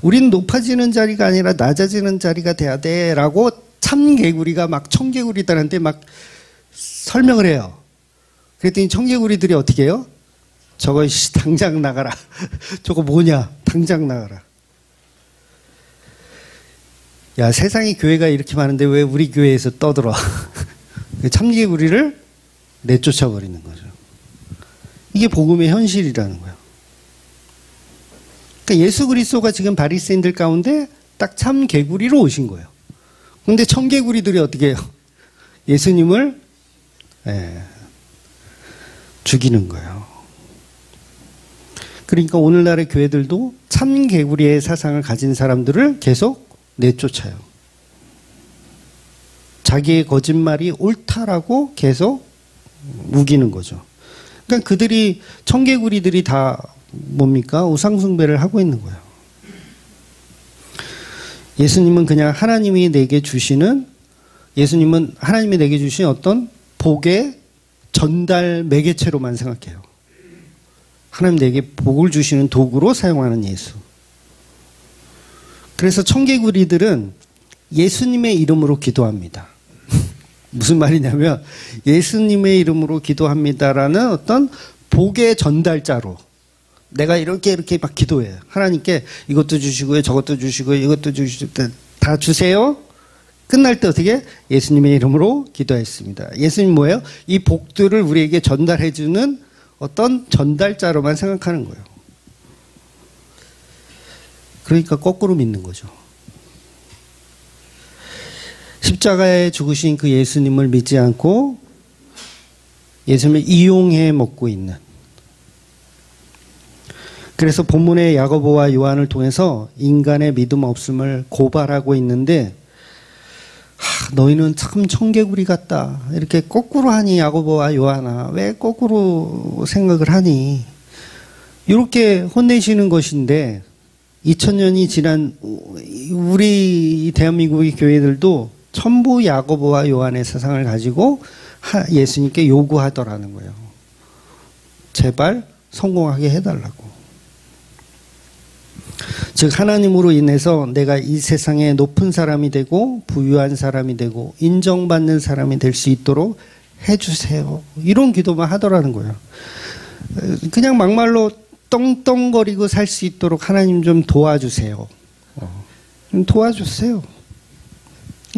우리는 높아지는 자리가 아니라 낮아지는 자리가 돼야 돼 라고 참개구리가 막 청개구리들한테 막 설명을 해요. 그랬더니 청개구리들이 어떻게 해요? 저거 당장 나가라. 저거 뭐냐? 당장 나가라. 야, 세상에 교회가 이렇게 많은데 왜 우리 교회에서 떠들어? 참개구리를 내쫓아 버리는 거죠. 이게 복음의 현실이라는 거예요. 그러니까 예수 그리스도가 지금 바리새인들 가운데 딱 참개구리로 오신 거예요. 근데 청개구리들이 어떻게 해요? 예수님을 죽이는 거예요. 그러니까 오늘날의 교회들도 참개구리의 사상을 가진 사람들을 계속 내쫓아요. 자기의 거짓말이 옳다라고 계속 우기는 거죠. 그러니까 그들이 청개구리들이 다 뭡니까? 우상숭배를 하고 있는 거예요. 예수님은 그냥 하나님이 내게 주시는 어떤 복의 전달 매개체로만 생각해요. 하나님 내게 복을 주시는 도구로 사용하는 예수. 그래서 청개구리들은 예수님의 이름으로 기도합니다. 무슨 말이냐면 예수님의 이름으로 기도합니다라는 어떤 복의 전달자로 내가 이렇게 막 기도해요. 하나님께 이것도 주시고요, 저것도 주시고요, 이것도 주시고 다 주세요. 끝날 때 어떻게? 예수님의 이름으로 기도했습니다. 예수님 뭐예요? 이 복들을 우리에게 전달해주는 어떤 전달자로만 생각하는 거예요. 그러니까 거꾸로 믿는 거죠. 십자가에 죽으신 그 예수님을 믿지 않고 예수님을 이용해 먹고 있는. 그래서 본문의 야고보와 요한을 통해서 인간의 믿음 없음을 고발하고 있는데 너희는 참 청개구리 같다. 이렇게 거꾸로 하니 야고보와 요한아 왜 거꾸로 생각을 하니 이렇게 혼내시는 것인데 2000년이 지난 우리 대한민국의 교회들도 전부 야고보와 요한의 사상을 가지고 예수님께 요구하더라는 거예요. 제발 성공하게 해달라고. 즉 하나님으로 인해서 내가 이 세상에 높은 사람이 되고 부유한 사람이 되고 인정받는 사람이 될 수 있도록 해주세요. 이런 기도만 하더라는 거예요. 그냥 막말로 떵떵거리고 살 수 있도록 하나님 좀 도와주세요. 좀 도와주세요.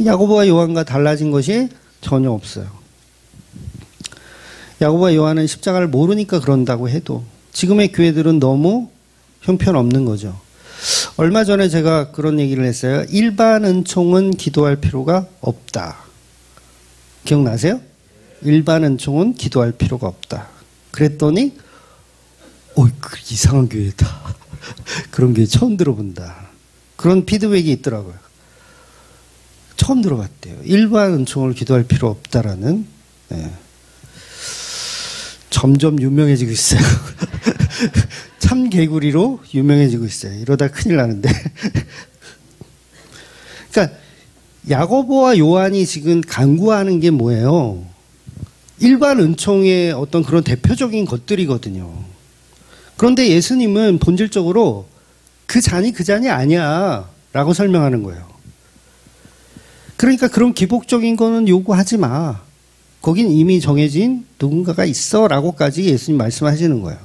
야고보와 요한과 달라진 것이 전혀 없어요. 야고보와 요한은 십자가를 모르니까 그런다고 해도 지금의 교회들은 너무 형편없는 거죠. 얼마 전에 제가 그런 얘기를 했어요. 일반 은총은 기도할 필요가 없다. 기억나세요? 일반 은총은 기도할 필요가 없다. 그랬더니 그 이상한 교회다. 그런 교회 처음 들어본다. 그런 피드백이 있더라고요. 처음 들어봤대요. 일반 은총을 기도할 필요 없다라는. 점점 유명해지고 있어요. 참 개구리로 유명해지고 있어요. 이러다 큰일 나는데. 그러니까 야고보와 요한이 지금 간구하는 게 뭐예요? 일반 은총의 어떤 그런 대표적인 것들이거든요. 그런데 예수님은 본질적으로 그 잔이 그 잔이 아니야 라고 설명하는 거예요. 그러니까 그런 기복적인 거는 요구하지 마. 거긴 이미 정해진 누군가가 있어 라고까지 예수님 말씀하시는 거예요.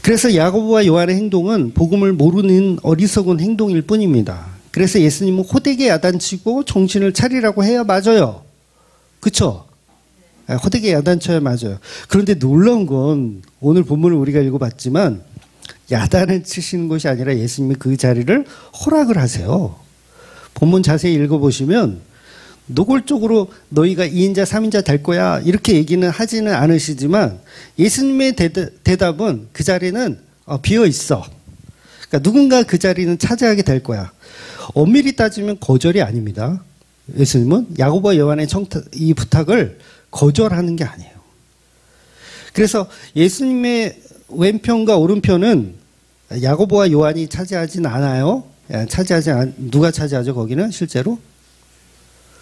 그래서 야고보와 요한의 행동은 복음을 모르는 어리석은 행동일 뿐입니다. 그래서 예수님은 호되게 야단치고 정신을 차리라고 해야 맞아요. 그쵸? 호되게 야단쳐야 맞아요. 그런데 놀라운 건 오늘 본문을 우리가 읽어봤지만 야단을 치시는 것이 아니라 예수님이 그 자리를 허락을 하세요. 본문 자세히 읽어보시면 노골적으로 너희가 2인자 3인자 될 거야 이렇게 얘기는 하지는 않으시지만 예수님의 대답은 그 자리는 비어 있어. 그러니까 누군가 그 자리는 차지하게 될 거야. 엄밀히 따지면 거절이 아닙니다. 예수님은 야고보와 요한의 이 부탁을 거절하는 게 아니에요. 그래서 예수님의 왼편과 오른편은 야고보와 요한이 차지하진 않아요. 누가 차지하죠? 거기는 실제로?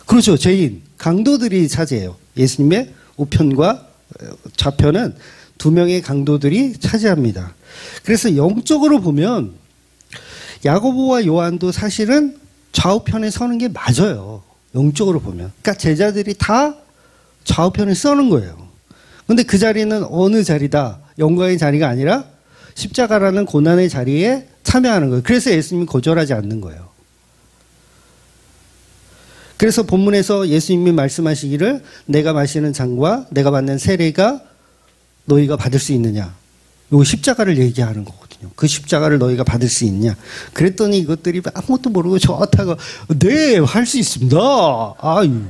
그렇죠. 죄인, 강도들이 차지해요. 예수님의 우편과 좌편은 두 명의 강도들이 차지합니다. 그래서 영적으로 보면 야고보와 요한도 사실은 좌우편에 서는 게 맞아요. 영적으로 보면. 그러니까 제자들이 다 좌우편에 서는 거예요. 근데 그 자리는 어느 자리다? 영광의 자리가 아니라 십자가라는 고난의 자리에 참여하는 거예요. 그래서 예수님이 거절하지 않는 거예요. 그래서 본문에서 예수님이 말씀하시기를 내가 마시는 잔과 내가 받는 세례가 너희가 받을 수 있느냐. 요 십자가를 얘기하는 거거든요. 그 십자가를 너희가 받을 수 있냐. 그랬더니 이것들이 아무것도 모르고 좋다고 네, 할 수 있습니다. 아유.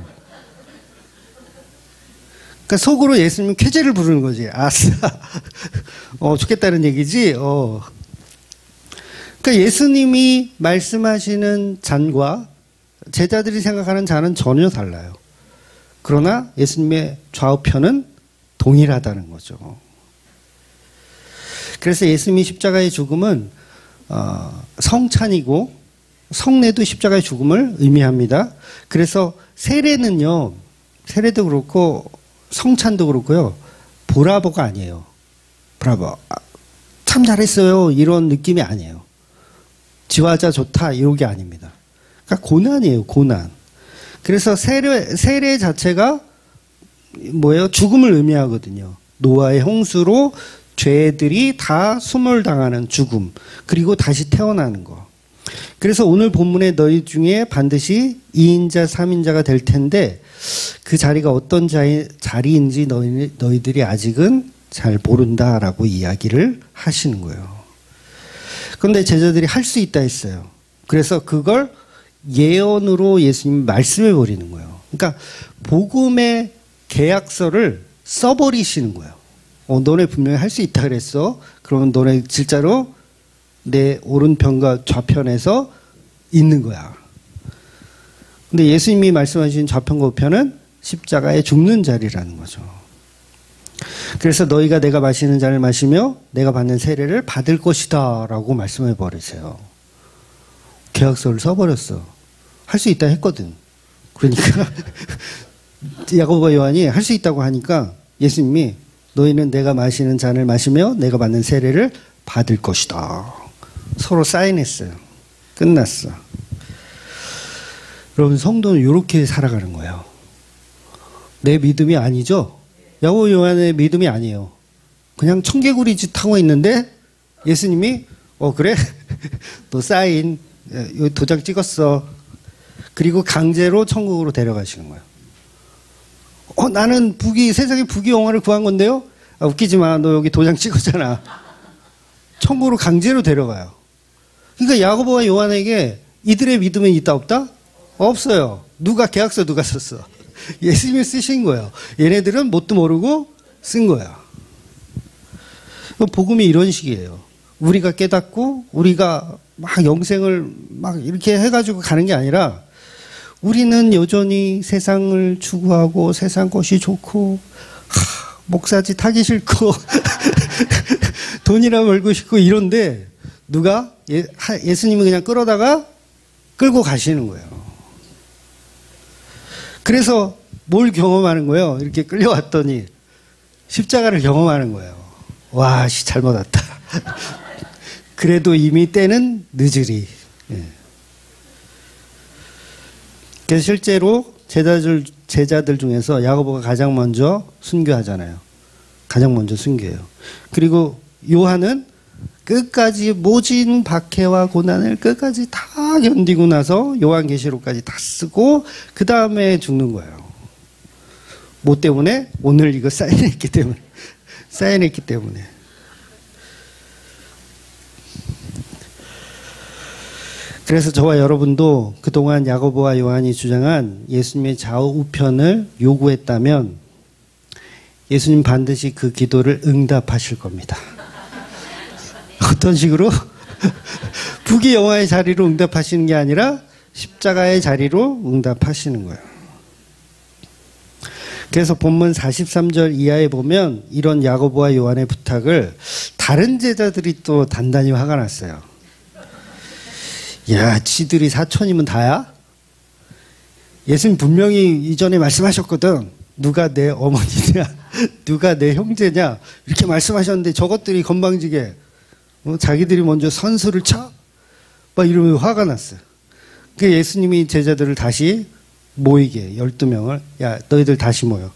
그러니까 속으로 예수님 쾌재를 부르는 거지. 아싸. 좋겠다는 얘기지. 그러니까 예수님이 말씀하시는 잔과 제자들이 생각하는 잔은 전혀 달라요. 그러나 예수님의 좌우편은 동일하다는 거죠. 그래서 예수님이 십자가의 죽음은 성찬이고 성례도 십자가의 죽음을 의미합니다. 그래서 세례는요. 세례도 그렇고 성찬도 그렇고요. 브라보가 아니에요. 브라보. 참 잘했어요. 이런 느낌이 아니에요. 지화자 좋다. 이런 게 아닙니다. 그러니까 고난이에요. 고난. 그래서 세례 자체가 뭐예요? 죽음을 의미하거든요. 노아의 홍수로 죄들이 다 소멸당하는 죽음. 그리고 다시 태어나는 거. 그래서 오늘 본문에 너희 중에 반드시 2인자 3인자가 될 텐데 그 자리가 어떤 자리인지 너희들이 아직은 잘 모른다라고 이야기를 하시는 거예요. 그런데 제자들이 할 수 있다 했어요. 그래서 그걸 예언으로 예수님이 말씀해 버리는 거예요. 그러니까 복음의 계약서를 써버리시는 거예요. 너네 분명히 할 수 있다 그랬어. 그러면 너네 진짜로 내 오른편과 좌편에서 있는 거야. 근데 예수님이 말씀하신 좌편과 우편은 십자가에 죽는 자리라는 거죠. 그래서 너희가 내가 마시는 잔을 마시며 내가 받는 세례를 받을 것이다 라고 말씀해 버리세요. 계약서를 써버렸어. 할 수 있다 했거든. 그러니까 야고보와 요한이 할 수 있다고 하니까 예수님이 너희는 내가 마시는 잔을 마시며 내가 받는 세례를 받을 것이다. 서로 사인했어요. 끝났어. 여러분 성도는 이렇게 살아가는 거예요. 내 믿음이 아니죠. 야고보 요한의 믿음이 아니에요. 그냥 청개구리 짓 하고 있는데 예수님이 그래? 너 사인 여기 도장 찍었어. 그리고 강제로 천국으로 데려가시는 거예요. 나는 세상에 부귀영화를 구한 건데요. 웃기지 마. 너 여기 도장 찍었잖아. 천국으로 강제로 데려가요. 그러니까 야고보와 요한에게 이들의 믿음은 있다 없다? 없어요. 계약서 누가 썼어? 예수님이 쓰신 거예요. 얘네들은 뭣도 모르고 쓴 거야. 복음이 이런 식이에요. 우리가 깨닫고 우리가 막 영생을 막 이렇게 해가지고 가는 게 아니라 우리는 여전히 세상을 추구하고 세상 것이 좋고 목사짓 하기 싫고 돈이나 벌고 싶고 이런데 누가 예수님이 그냥 끌고 가시는 거예요. 그래서 뭘 경험하는 거예요? 이렇게 끌려왔더니 십자가를 경험하는 거예요. 와, 잘못 왔다. 그래도 이미 때는 늦으리. 그래서 실제로 제자들 중에서 야고보가 가장 먼저 순교하잖아요. 가장 먼저 순교해요. 그리고 요한은 끝까지 모진 박해와 고난을 끝까지 다 견디고 나서 요한계시록까지 다 쓰고 그 다음에 죽는 거예요. 뭐 때문에? 오늘 이거 사인했기 때문에. 그래서 저와 여러분도 그동안 야고보와 요한이 주장한 예수님의 좌우 우편을 요구했다면 예수님 반드시 그 기도를 응답하실 겁니다. 어떤 식으로? 부귀영화의 자리로 응답하시는 게 아니라 십자가의 자리로 응답하시는 거예요. 그래서 본문 43절 이하에 보면 이런 야고보와 요한의 부탁을 다른 제자들이 또 단단히 화가 났어요. 야, 지들이 사촌이면 다야? 예수님 분명히 이전에 말씀하셨거든. 누가 내 어머니냐, 누가 내 형제냐 이렇게 말씀하셨는데 저것들이 건방지게 자기들이 먼저 선수를 쳐? 막 이러면 화가 났어요. 그 예수님이 제자들을 다시 모이게 12명을 야, 너희들 다시 모여.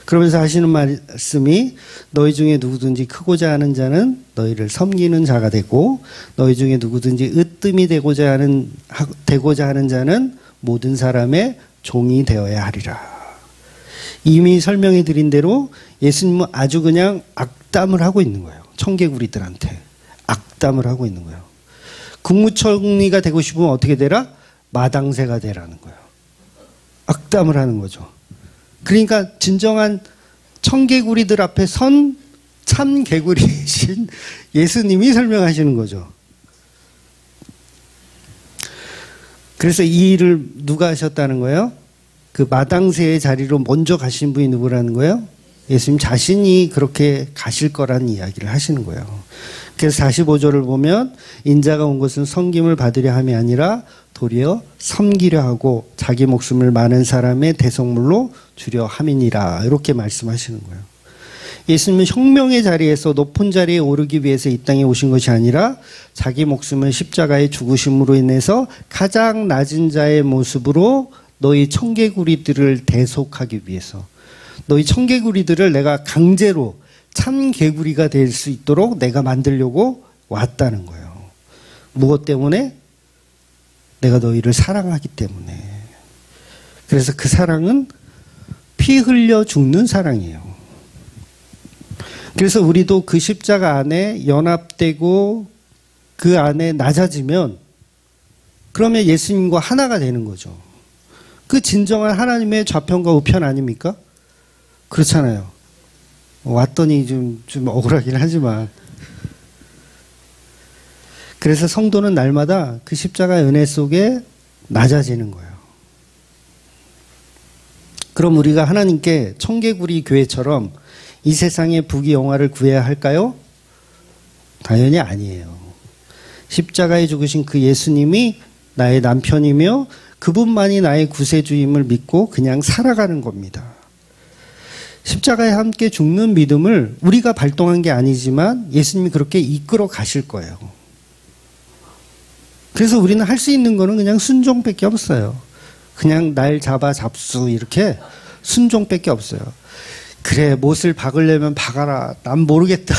그러면서 하시는 말씀이 너희 중에 누구든지 크고자 하는 자는 너희를 섬기는 자가 되고 너희 중에 누구든지 으뜸이 되고자 하는 자는 모든 사람의 종이 되어야 하리라. 이미 설명해 드린 대로 예수님은 아주 그냥 악담을 하고 있는 거예요. 청개구리들한테 악담을 하고 있는 거예요. 국무총리가 되고 싶으면 어떻게 되라? 마당새가 되라는 거예요. 악담을 하는 거죠. 그러니까 진정한 청개구리들 앞에 선 참개구리이신 예수님이 설명하시는 거죠. 그래서 이 일을 누가 하셨다는 거예요? 그 마당새의 자리로 먼저 가신 분이 누구라는 거예요? 예수님 자신이 그렇게 가실 거라는 이야기를 하시는 거예요. 그래서 45절을 보면 인자가 온 것은 섬김을 받으려 함이 아니라 도리어 섬기려 하고 자기 목숨을 많은 사람의 대속물로 주려 함이니라. 이렇게 말씀하시는 거예요. 예수님은 혁명의 자리에서 높은 자리에 오르기 위해서 이 땅에 오신 것이 아니라 자기 목숨을 십자가에 죽으심으로 인해서 가장 낮은 자의 모습으로 너희 청개구리들을 대속하기 위해서, 너희 청개구리들을 내가 강제로 참개구리가 될 수 있도록 내가 만들려고 왔다는 거예요. 무엇 때문에? 내가 너희를 사랑하기 때문에. 그래서 그 사랑은 피 흘려 죽는 사랑이에요. 그래서 우리도 그 십자가 안에 연합되고 그 안에 낮아지면 그러면 예수님과 하나가 되는 거죠. 그 진정한 하나님의 좌편과 우편 아닙니까? 그렇잖아요. 왔더니 좀 억울하긴 하지만. 그래서 성도는 날마다 그 십자가의 은혜 속에 낮아지는 거예요. 그럼 우리가 하나님께 청개구리 교회처럼 이 세상의 부귀영화를 구해야 할까요? 당연히 아니에요. 십자가에 죽으신 그 예수님이 나의 남편이며 그분만이 나의 구세주임을 믿고 그냥 살아가는 겁니다. 십자가에 함께 죽는 믿음을 우리가 발동한 게 아니지만 예수님이 그렇게 이끌어 가실 거예요. 그래서 우리는 할 수 있는 거는 그냥 순종밖에 없어요. 그냥 날 잡아 잡수 이렇게 순종밖에 없어요. 그래, 못을 박으려면 박아라. 난 모르겠다.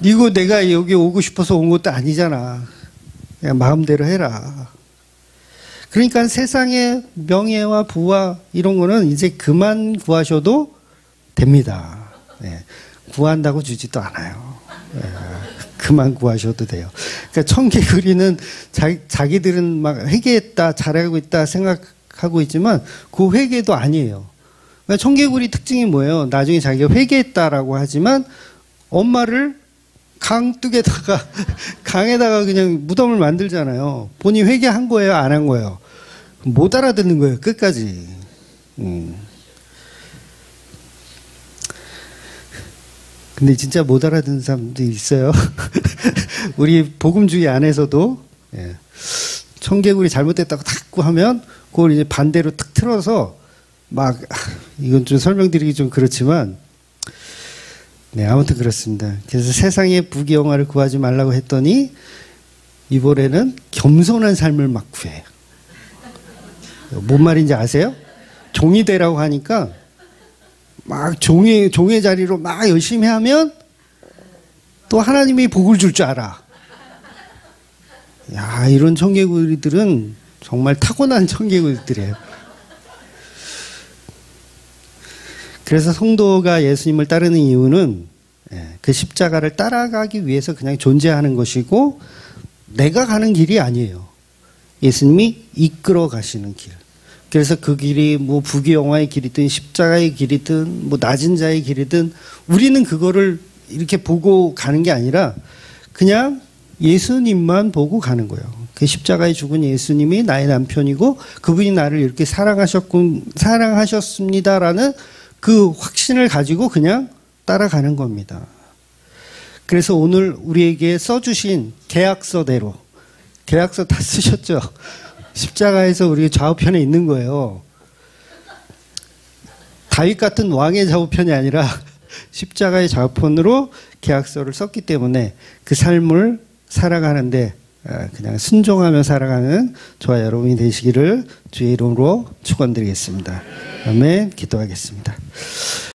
이거 내가 여기 오고 싶어서 온 것도 아니잖아. 그냥 마음대로 해라. 그러니까 세상의 명예와 부와 이런 거는 이제 그만 구하셔도 됩니다. 네. 구한다고 주지도 않아요. 네. 그만 구하셔도 돼요. 그러니까 청개구리는 자기들은 막 회개했다, 잘하고 있다 생각하고 있지만 그 회개도 아니에요. 그러니까 청개구리 특징이 뭐예요? 나중에 자기가 회개했다라고 하지만 엄마를 강에다가 그냥 무덤을 만들잖아요. 본인이 회개한 거예요? 안 한 거예요? 못 알아듣는 거예요. 끝까지. 근데 진짜 못 알아듣는 사람도 있어요. 우리 복음주의 안에서도 청개구리 잘못됐다고 탁 하면 그걸 이제 반대로 탁 틀어서 막 이건 좀 설명드리기 좀 그렇지만 네, 아무튼 그렇습니다. 그래서 세상의 부귀영화를 구하지 말라고 했더니 이번에는 겸손한 삶을 막 구해요. 뭔 말인지 아세요? 종이 되라고 하니까 막 종의 자리로 막 열심히 하면 또 하나님이 복을 줄 줄 알아. 야, 이런 청개구리들은 정말 타고난 청개구리들이에요. 그래서 성도가 예수님을 따르는 이유는 그 십자가를 따라가기 위해서 그냥 존재하는 것이고 내가 가는 길이 아니에요. 예수님이 이끌어 가시는 길. 그래서 그 길이 뭐 부귀영화의 길이든 십자가의 길이든 뭐 낮은 자의 길이든 우리는 그거를 이렇게 보고 가는 게 아니라 그냥 예수님만 보고 가는 거예요. 그 십자가에 죽은 예수님이 나의 남편이고 그분이 나를 이렇게 사랑하셨습니다라는 그 확신을 가지고 그냥 따라가는 겁니다. 그래서 오늘 우리에게 써주신 계약서대로, 계약서 다 쓰셨죠? 십자가에서 우리 좌우편에 있는 거예요. 다윗 같은 왕의 좌우편이 아니라 십자가의 좌우편으로 계약서를 썼기 때문에 그 삶을 살아가는데 그냥 순종하며 살아가는 저와 여러분이 되시기를 주의 이름으로 축원드리겠습니다. 아멘. 기도하겠습니다.